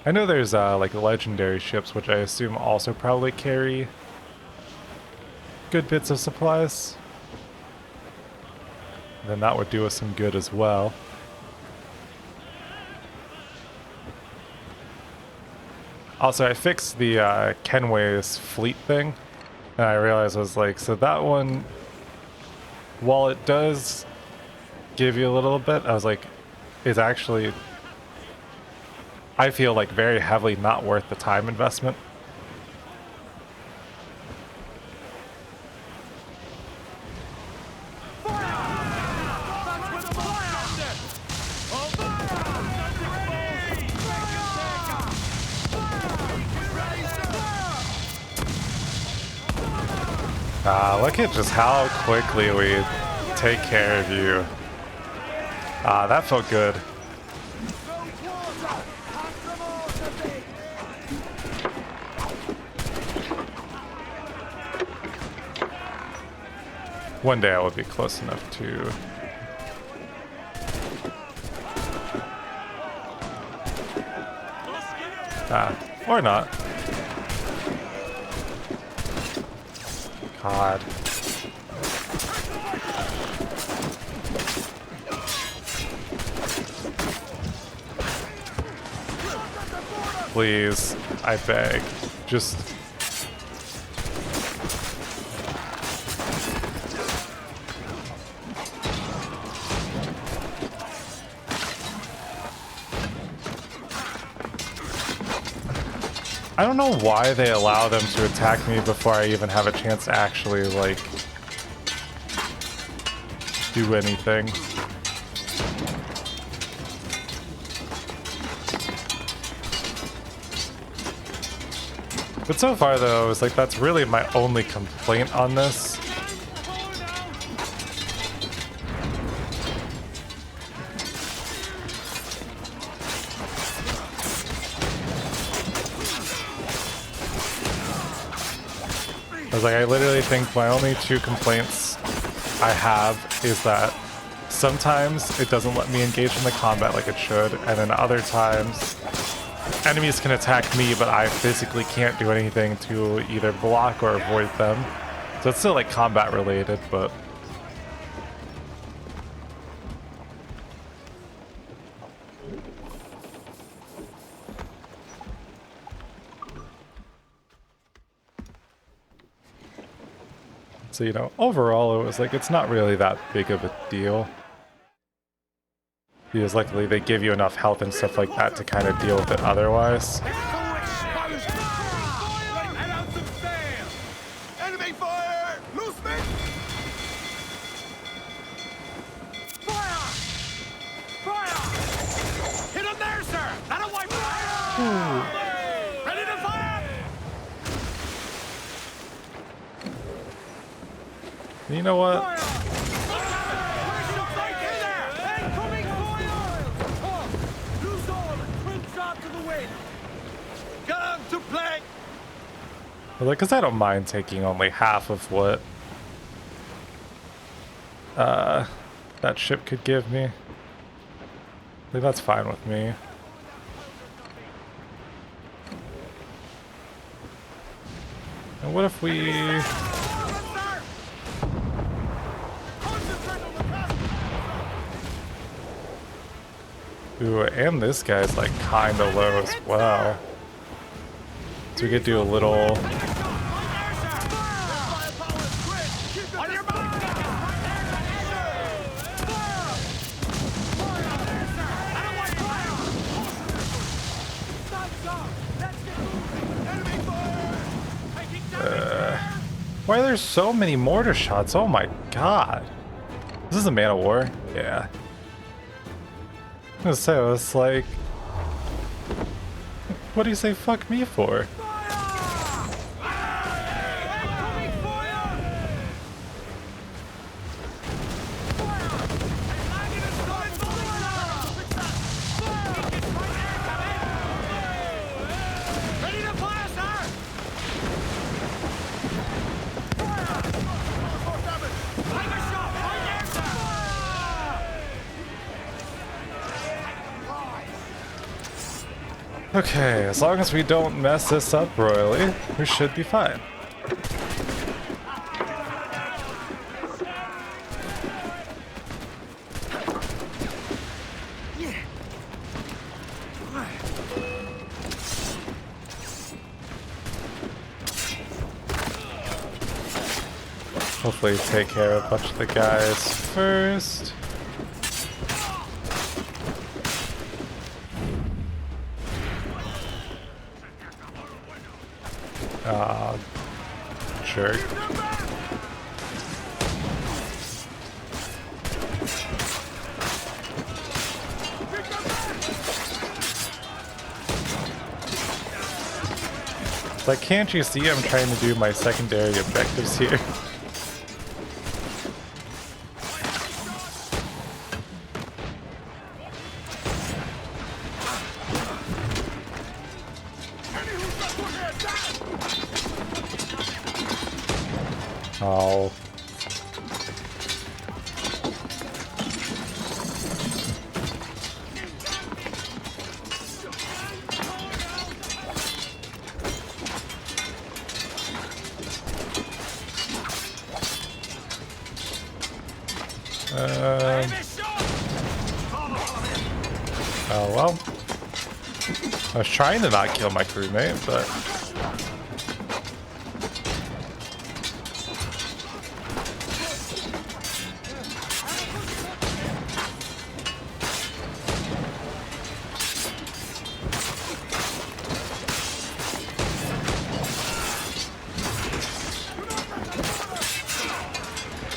I know there's like legendary ships, which I assume also probably carry good bits of supplies. And then that would do us some good as well. Also, I fixed the Kenway's fleet thing, and I realized I was like, so that one, while it does give you a little bit, I was like, is actually, I feel like very heavily not worth the time investment. Look at just how quickly we take care of you. That felt good. One day I will be close enough to... or not. God. Please, I beg, just... I don't know why they allow them to attack me before I even have a chance to actually, like, do anything. But so far though, it's like that's really my only complaint on this. I was like, I literally think my only two complaints I have is that sometimes it doesn't let me engage in the combat like it should, and then other times enemies can attack me, but I physically can't do anything to either block or avoid them. So it's still like combat related, but so, you know, overall it was like, it's not really that big of a deal. Because luckily they give you enough health and stuff like that to kind of deal with it otherwise. Enemy fire! Loose men! Fire! Fire! Hit him there, sir! That'll wipe fire! Ready to fire! You know what? Like, because I don't mind taking only half of what that ship could give me. Like, that's fine with me. And what if we... Ooh, and this guy's like kind of low as well. So we could do a little... Why are there so many mortar shots? Oh my god. This is a Man of War? Yeah. I was gonna say, it's like... What do you say fuck me for? Okay, as long as we don't mess this up royally, we should be fine. Hopefully take care of a bunch of the guys first. Jerk. Like, can't you see I'm trying to do my secondary objectives here? Oh. Oh well. I was trying to not kill my crewmate, but...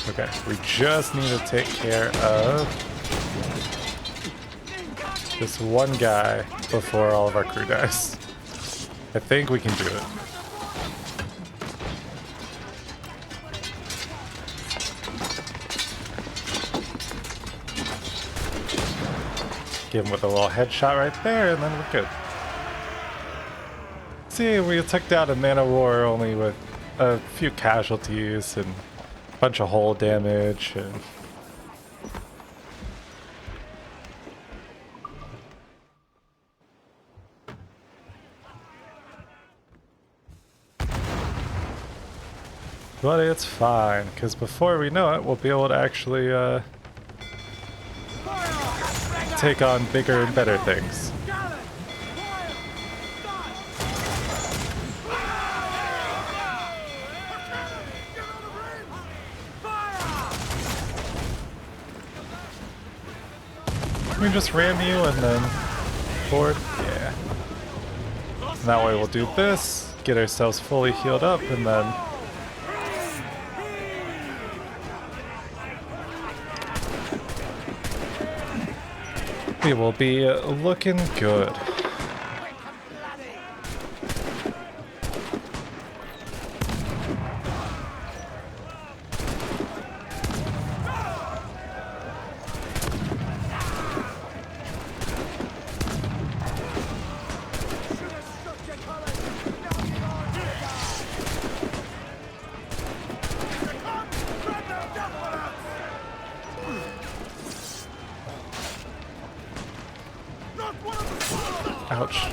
Okay, we just need to take care of this one guy before all of our crew dies. I think we can do it. Give him with a little headshot right there, and then we're good. See, we took down a man of war only with a few casualties and a bunch of hull damage and but it's fine, because before we know it, we'll be able to actually take on bigger and better things. We just ram you and then forward? Yeah. And that way we'll do this, get ourselves fully healed up, and then we will be looking good. Ouch.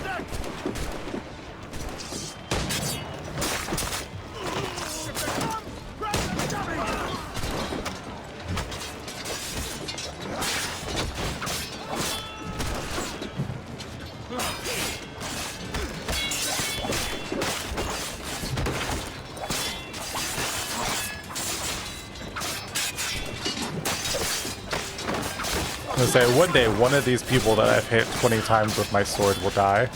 I was gonna say, one day, one of these people that I've hit 20 times with my sword will die.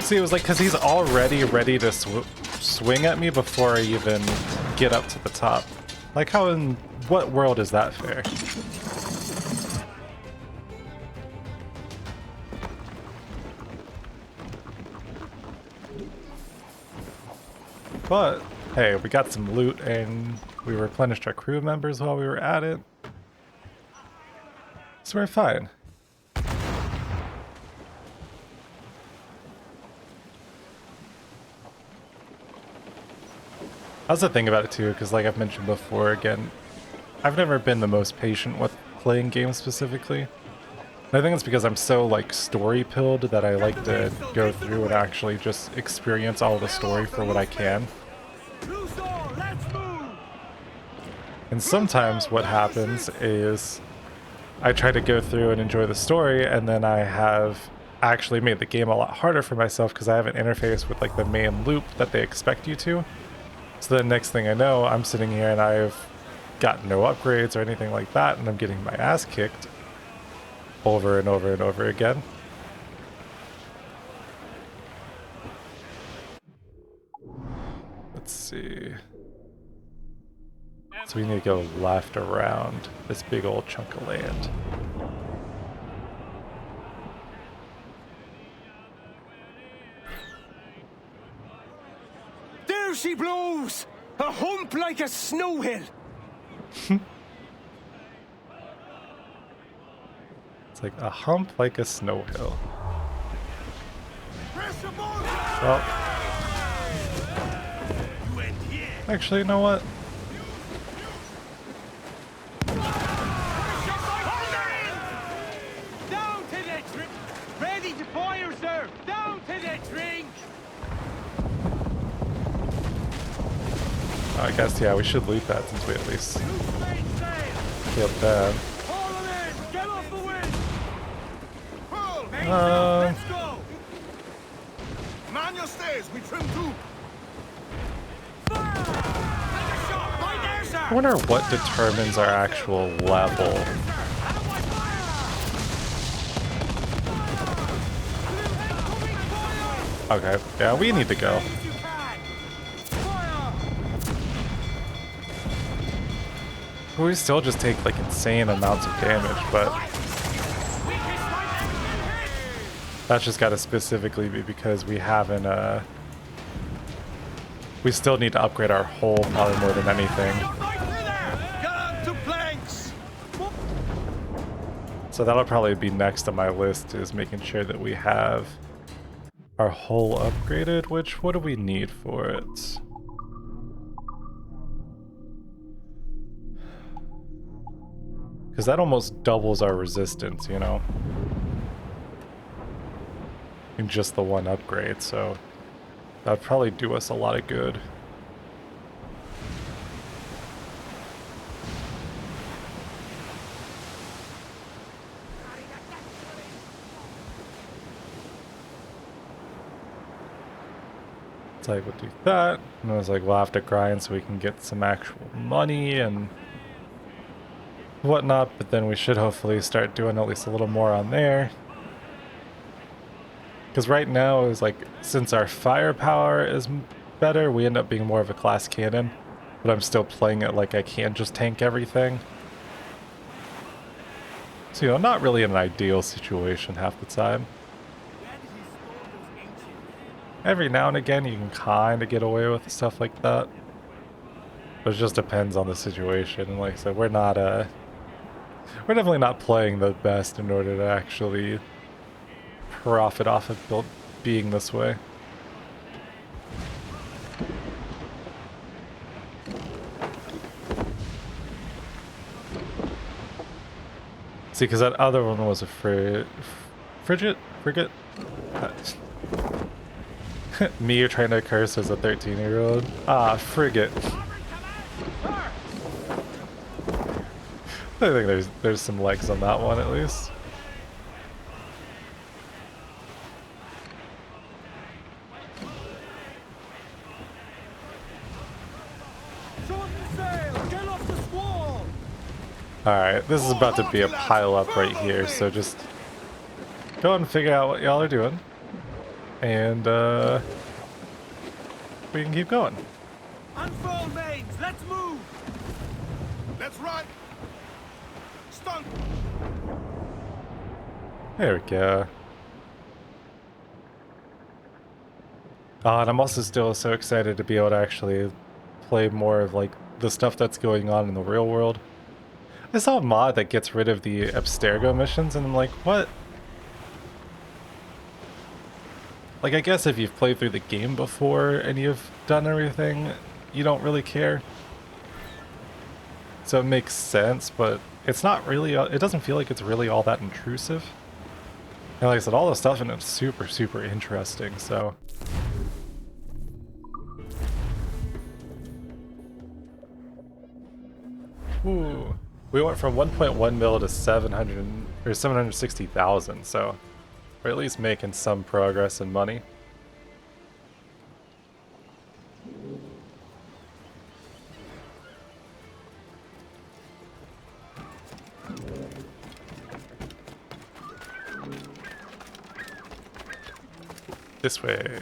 See, it was like, because he's already ready to swing at me before I even get up to the top. Like, how in what world is that fair? But, hey, we got some loot and we replenished our crew members while we were at it. So we're fine. That's the thing about it too, because like I've mentioned before, again, I've never been the most patient with playing games specifically. And I think it's because I'm so like story pilled that I like to go through and actually just experience all the story for what I can. And sometimes what happens is I try to go through and enjoy the story, and then I have actually made the game a lot harder for myself because I haven't interfaced with like the main loop that they expect you to. So the next thing I know, I'm sitting here and I've got no upgrades or anything like that, and I'm getting my ass kicked over and over and over again. Let's see. So we need to go left around this big old chunk of land. There she blows! A hump like a snow hill! It's like a hump like a snow hill. Well, actually, you know what? Down to the drink! Ready to fire, sir! Down to the drink! I guess, yeah, we should loot that since we at least killed that. Get off the wind! Let's go! Man your stays, we trim too. I wonder what determines our actual level. Okay, yeah, we need to go. We still just take like insane amounts of damage, but that's just gotta specifically be because we haven't we still need to upgrade our hull probably more than anything. So that'll probably be next on my list, is making sure that we have our hull upgraded, which, what do we need for it? Because that almost doubles our resistance, you know? In just the one upgrade, so that'd probably do us a lot of good. So I would do that, and I was like, we'll have to grind so we can get some actual money and whatnot, but then we should hopefully start doing at least a little more on there. Because right now is like, since our firepower is better, we end up being more of a class cannon, but I'm still playing it like I can't just tank everything. So, you know, not really an ideal situation half the time. Every now and again you can kind of get away with stuff like that, but it just depends on the situation. And like I said, we're definitely not playing the best in order to actually profit off of being this way. See, because that other one was a frigate? Me trying to curse as a 13-year-old. Ah, frigate. I think there's some legs on that one at least. Alright, this is about to be a pile up right here, so just go and figure out what y'all are doing. And we can keep going. Unfurl mains, let's move. Let's run. Stunk. There we go. Oh, and I'm also still so excited to be able to actually play more of like the stuff that's going on in the real world. I saw a mod that gets rid of the Abstergo missions, and I'm like, what? Like, I guess if you've played through the game before and you've done everything, you don't really care. So it makes sense, but it's not really, it doesn't feel like it's really all that intrusive. And like I said, all the stuff in it's super, super interesting, so. Ooh. We went from 1.1 mil to 760,000, so we're at least making some progress in money. This way.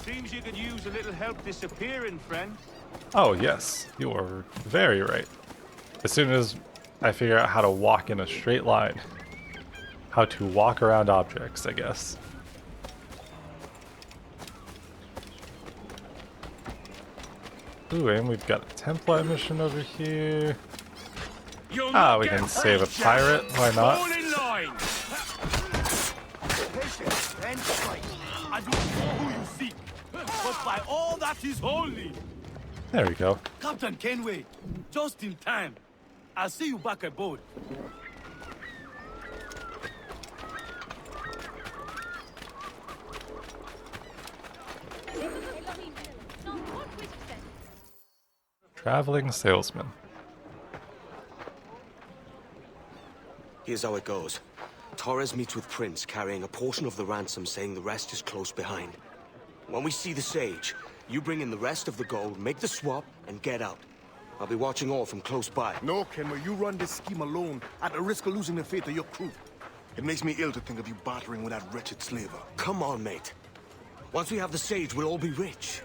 Seems you could use a little help disappearing, friend. Oh yes, you are very right. As soon as I figure out how to walk in a straight line. How to walk around objects, I guess. Ooh, and we've got a Templar mission over here. Ah, we can save a pirate, why not? Patience and strike. I do not know who you seek, but by all that is holy. There we go. Captain Kenway, just in time. I'll see you back aboard. Traveling salesman. Here's how it goes. Torres meets with Prince, carrying a portion of the ransom, saying the rest is close behind. When we see the Sage, you bring in the rest of the gold, make the swap, and get out. I'll be watching all from close by. No, Kenway, you run this scheme alone, at the risk of losing the faith of your crew. It makes me ill to think of you bartering with that wretched slaver. Come on, mate. Once we have the Sage, we'll all be rich.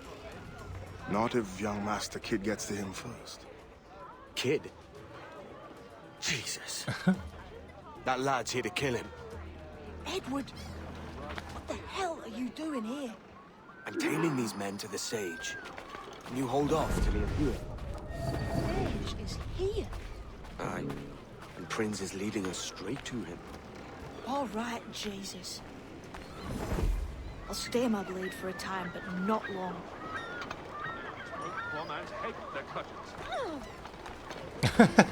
Not if young Master Kid gets to him first. Kid? Jesus. That lad's here to kill him. Edward, what the hell are you doing here? I'm tailing these men to the Sage. Can you hold off till he appears? Sage is here. Aye. And Prince is leading us straight to him. All right, Jesus. I'll stay my blade for a time, but not long. Poor man's head, they're cuttings.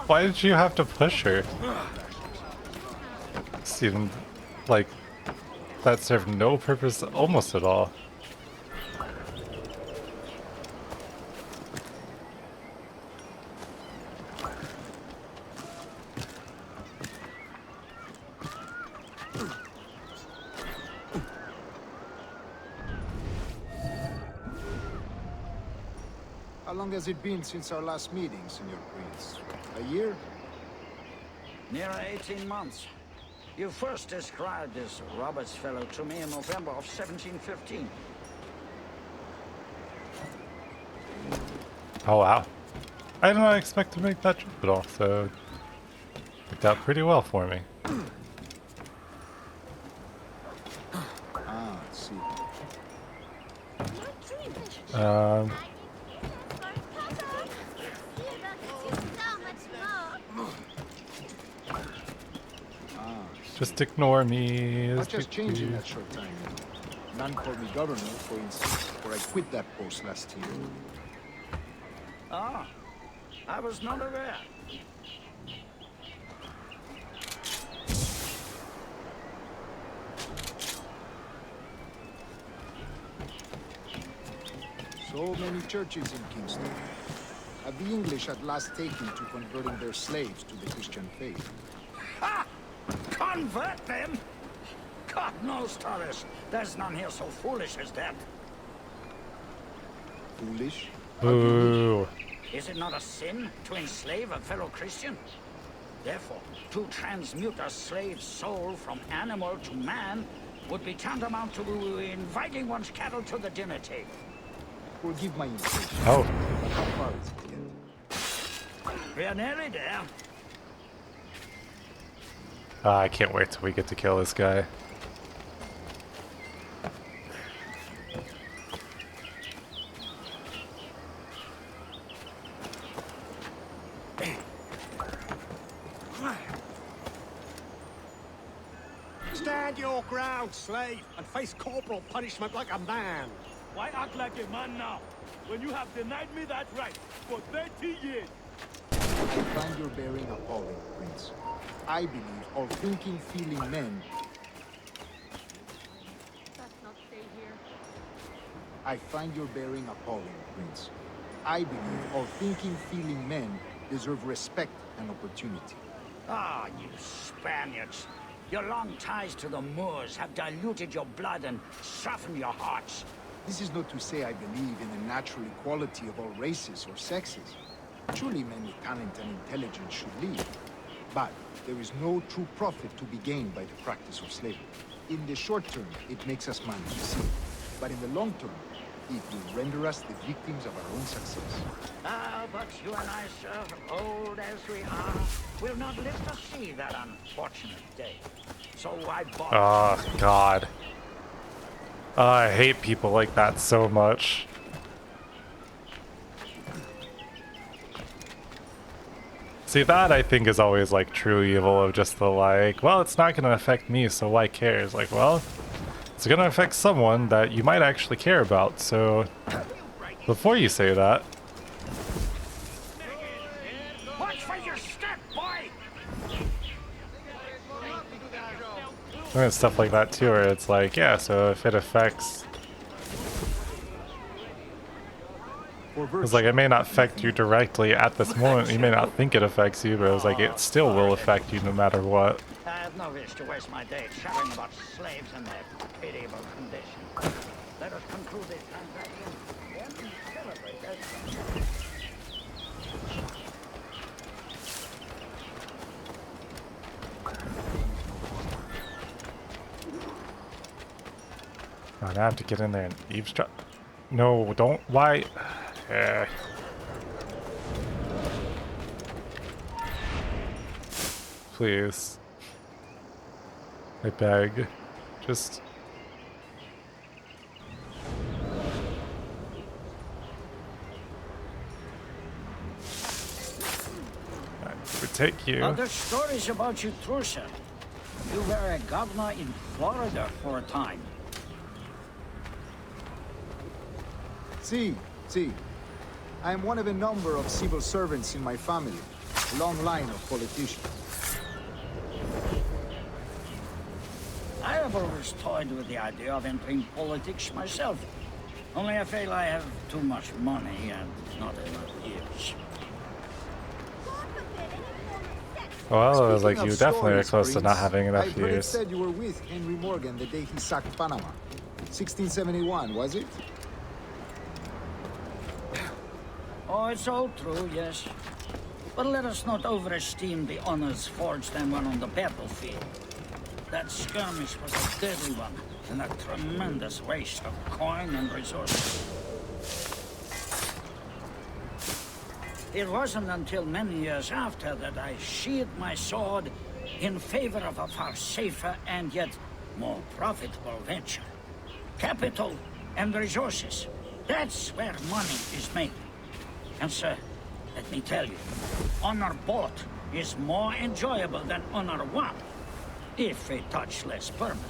Why did you have to push her? Seemed like that served no purpose almost at all. How long has it been since our last meeting, Senor Prince? A year? Near 18 months. You first described this Roberts fellow to me in November of 1715. Oh wow. I did not expect to make that jump at all, so it worked out pretty well for me. Ah, see. Just ignore me. Not just changed in that short time. None called me governor, for instance, before I quit that post last year. Ah, I was not aware. So many churches in Kingston. Have the English at last taken to converting their slaves to the Christian faith? Ha! Convert them? God knows, Torres. There's none here so foolish as that. Foolish? Ooh. Is it not a sin to enslave a fellow Christian? Therefore, to transmute a slave's soul from animal to man would be tantamount to inviting one's cattle to the dinner table. Forgive my impatience. Oh. But how far is it yet? We are nearly there. I can't wait till we get to kill this guy. Stand your ground, slave, and face corporal punishment like a man. Why act like a man now, when you have denied me that right for 30 years? I find your bearing appalling, Prince. I believe all thinking, feeling men... I find your bearing appalling, Prince. I believe all thinking, feeling men deserve respect and opportunity. Ah, you Spaniards. Your long ties to the Moors have diluted your blood and softened your hearts. This is not to say I believe in the natural equality of all races or sexes. Truly men with talent and intelligence should lead. But there is no true profit to be gained by the practice of slavery. In the short term, it makes us manage to see. But in the long term, it will render us the victims of our own success. Ah, but you and I, sir, old as we are, will not live to see that unfortunate day. So I bought... Oh, God. I hate people like that so much. See, that I think is always like true evil of just the like, well, it's not going to affect me, so why care? It's like, well, it's going to affect someone that you might actually care about, so before you say that. Watch for your step, boy! And stuff like that too, where it's like, yeah, so if it affects... It's like, it may not affect you directly at this moment, you may not think it affects you, but it's like, it still will affect you no matter what. I have no wish to waste my day chatting about slaves and their pitiable condition. Let us conclude this transaction, then celebrate that. Oh, now I have to get in there and eavesdrop. No, don't. Why? Please. I beg. Just... take you. Other stories about you, true, sir. You were a governor in Florida for a time. See. I am one of a number of civil servants in my family. A long line of politicians. I have always toyed with the idea of entering politics myself. Only I feel I have too much money and not enough years. Well, it was like Speaking you of definitely are stories, close to not Prince, having enough I've heard it years. said you were with Henry Morgan the day he sacked Panama. 1671, was it? Oh, it's all true, yes. But let us not overesteem the honors forged and won on the battlefield. That skirmish was a deadly one, and a tremendous waste of coin and resources. It wasn't until many years after that I sheathed my sword in favor of a far safer and yet more profitable venture. Capital and resources. That's where money is made. And sir, let me tell you, honor bought is more enjoyable than honor won, if a touch less permanent.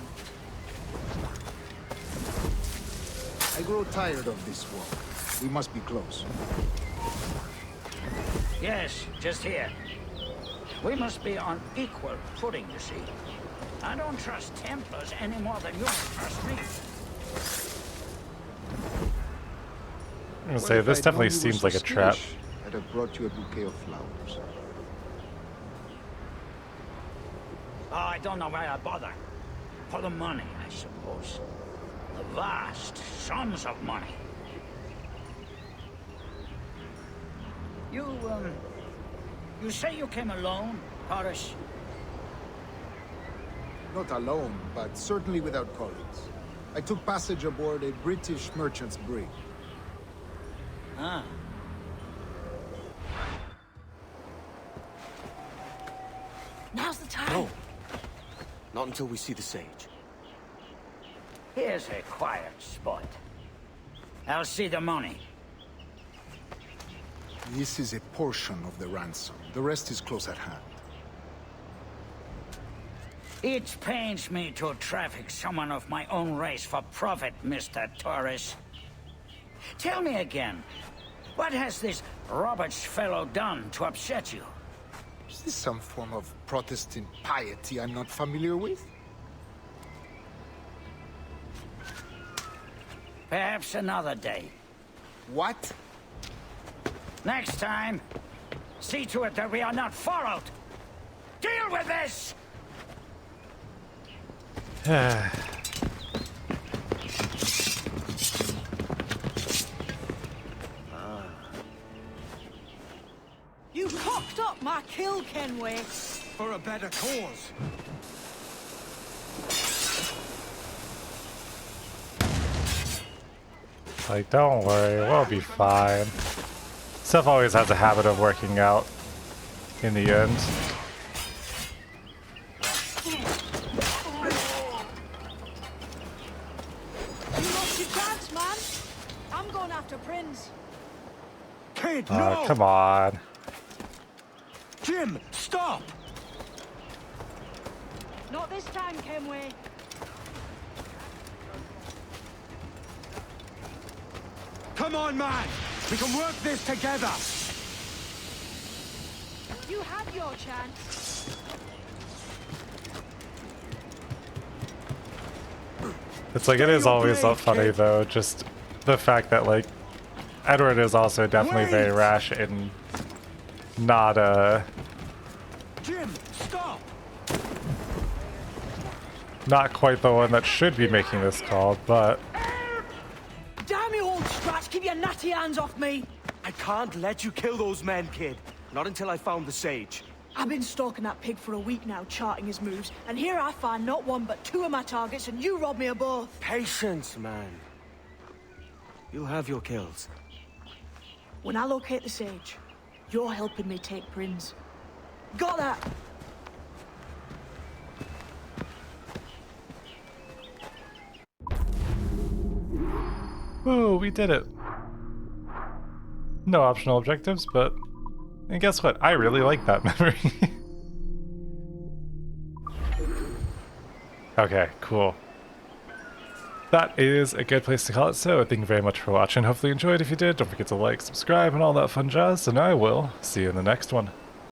I grow tired of this walk. We must be close. Yes, just here. We must be on equal footing, you see. I don't trust Templars any more than you trust me. I'm gonna say, this definitely seems like a trap. I'd have brought you a bouquet of flowers. Oh, I don't know why I bother. For the money, I suppose. The vast sums of money. You say you came alone, Paris? Not alone, but certainly without colleagues. I took passage aboard a British merchant's brig. Ah. Now's the time. No. Not until we see the sage. Here's a quiet spot. I'll see the money. This is a portion of the ransom. The rest is close at hand. It pains me to traffic someone of my own race for profit, Mr. Torres. Tell me again, what has this Roberts fellow done to upset you? Is this some form of Protestant piety I'm not familiar with? Perhaps another day. What? Next time, see to it that we are not followed. Deal with this! You cocked up my kill, Kenway. For a better cause. Like, don't worry, we'll be fine. Stuff always has a habit of working out in the end. You lost your chance, man. I'm going after Prince. Kid, no! Come on. Jim, stop! Not this time, Kenway. Come on, man! We can work this together! You had your chance. It's like, it is always so funny though, just the fact that like Edward is also definitely very rash and not Jim, stop! not quite the one that should be making this call, but Damn you, old scratch! Keep your natty hands off me! I can't let you kill those men, kid. Not until I found the sage. I've been stalking that pig for a week now, charting his moves, and here I find not one but two of my targets, and you rob me of both. Patience, man. You'll have your kills. When I locate the sage, you're helping me take Prince. Got that? ooh, we did it. No optional objectives, but And guess what? I really like that memory. Okay, cool. That is a good place to call it. So thank you very much for watching. Hopefully you enjoyed. If you did, don't forget to like, subscribe, and all that fun jazz. And I will see you in the next one.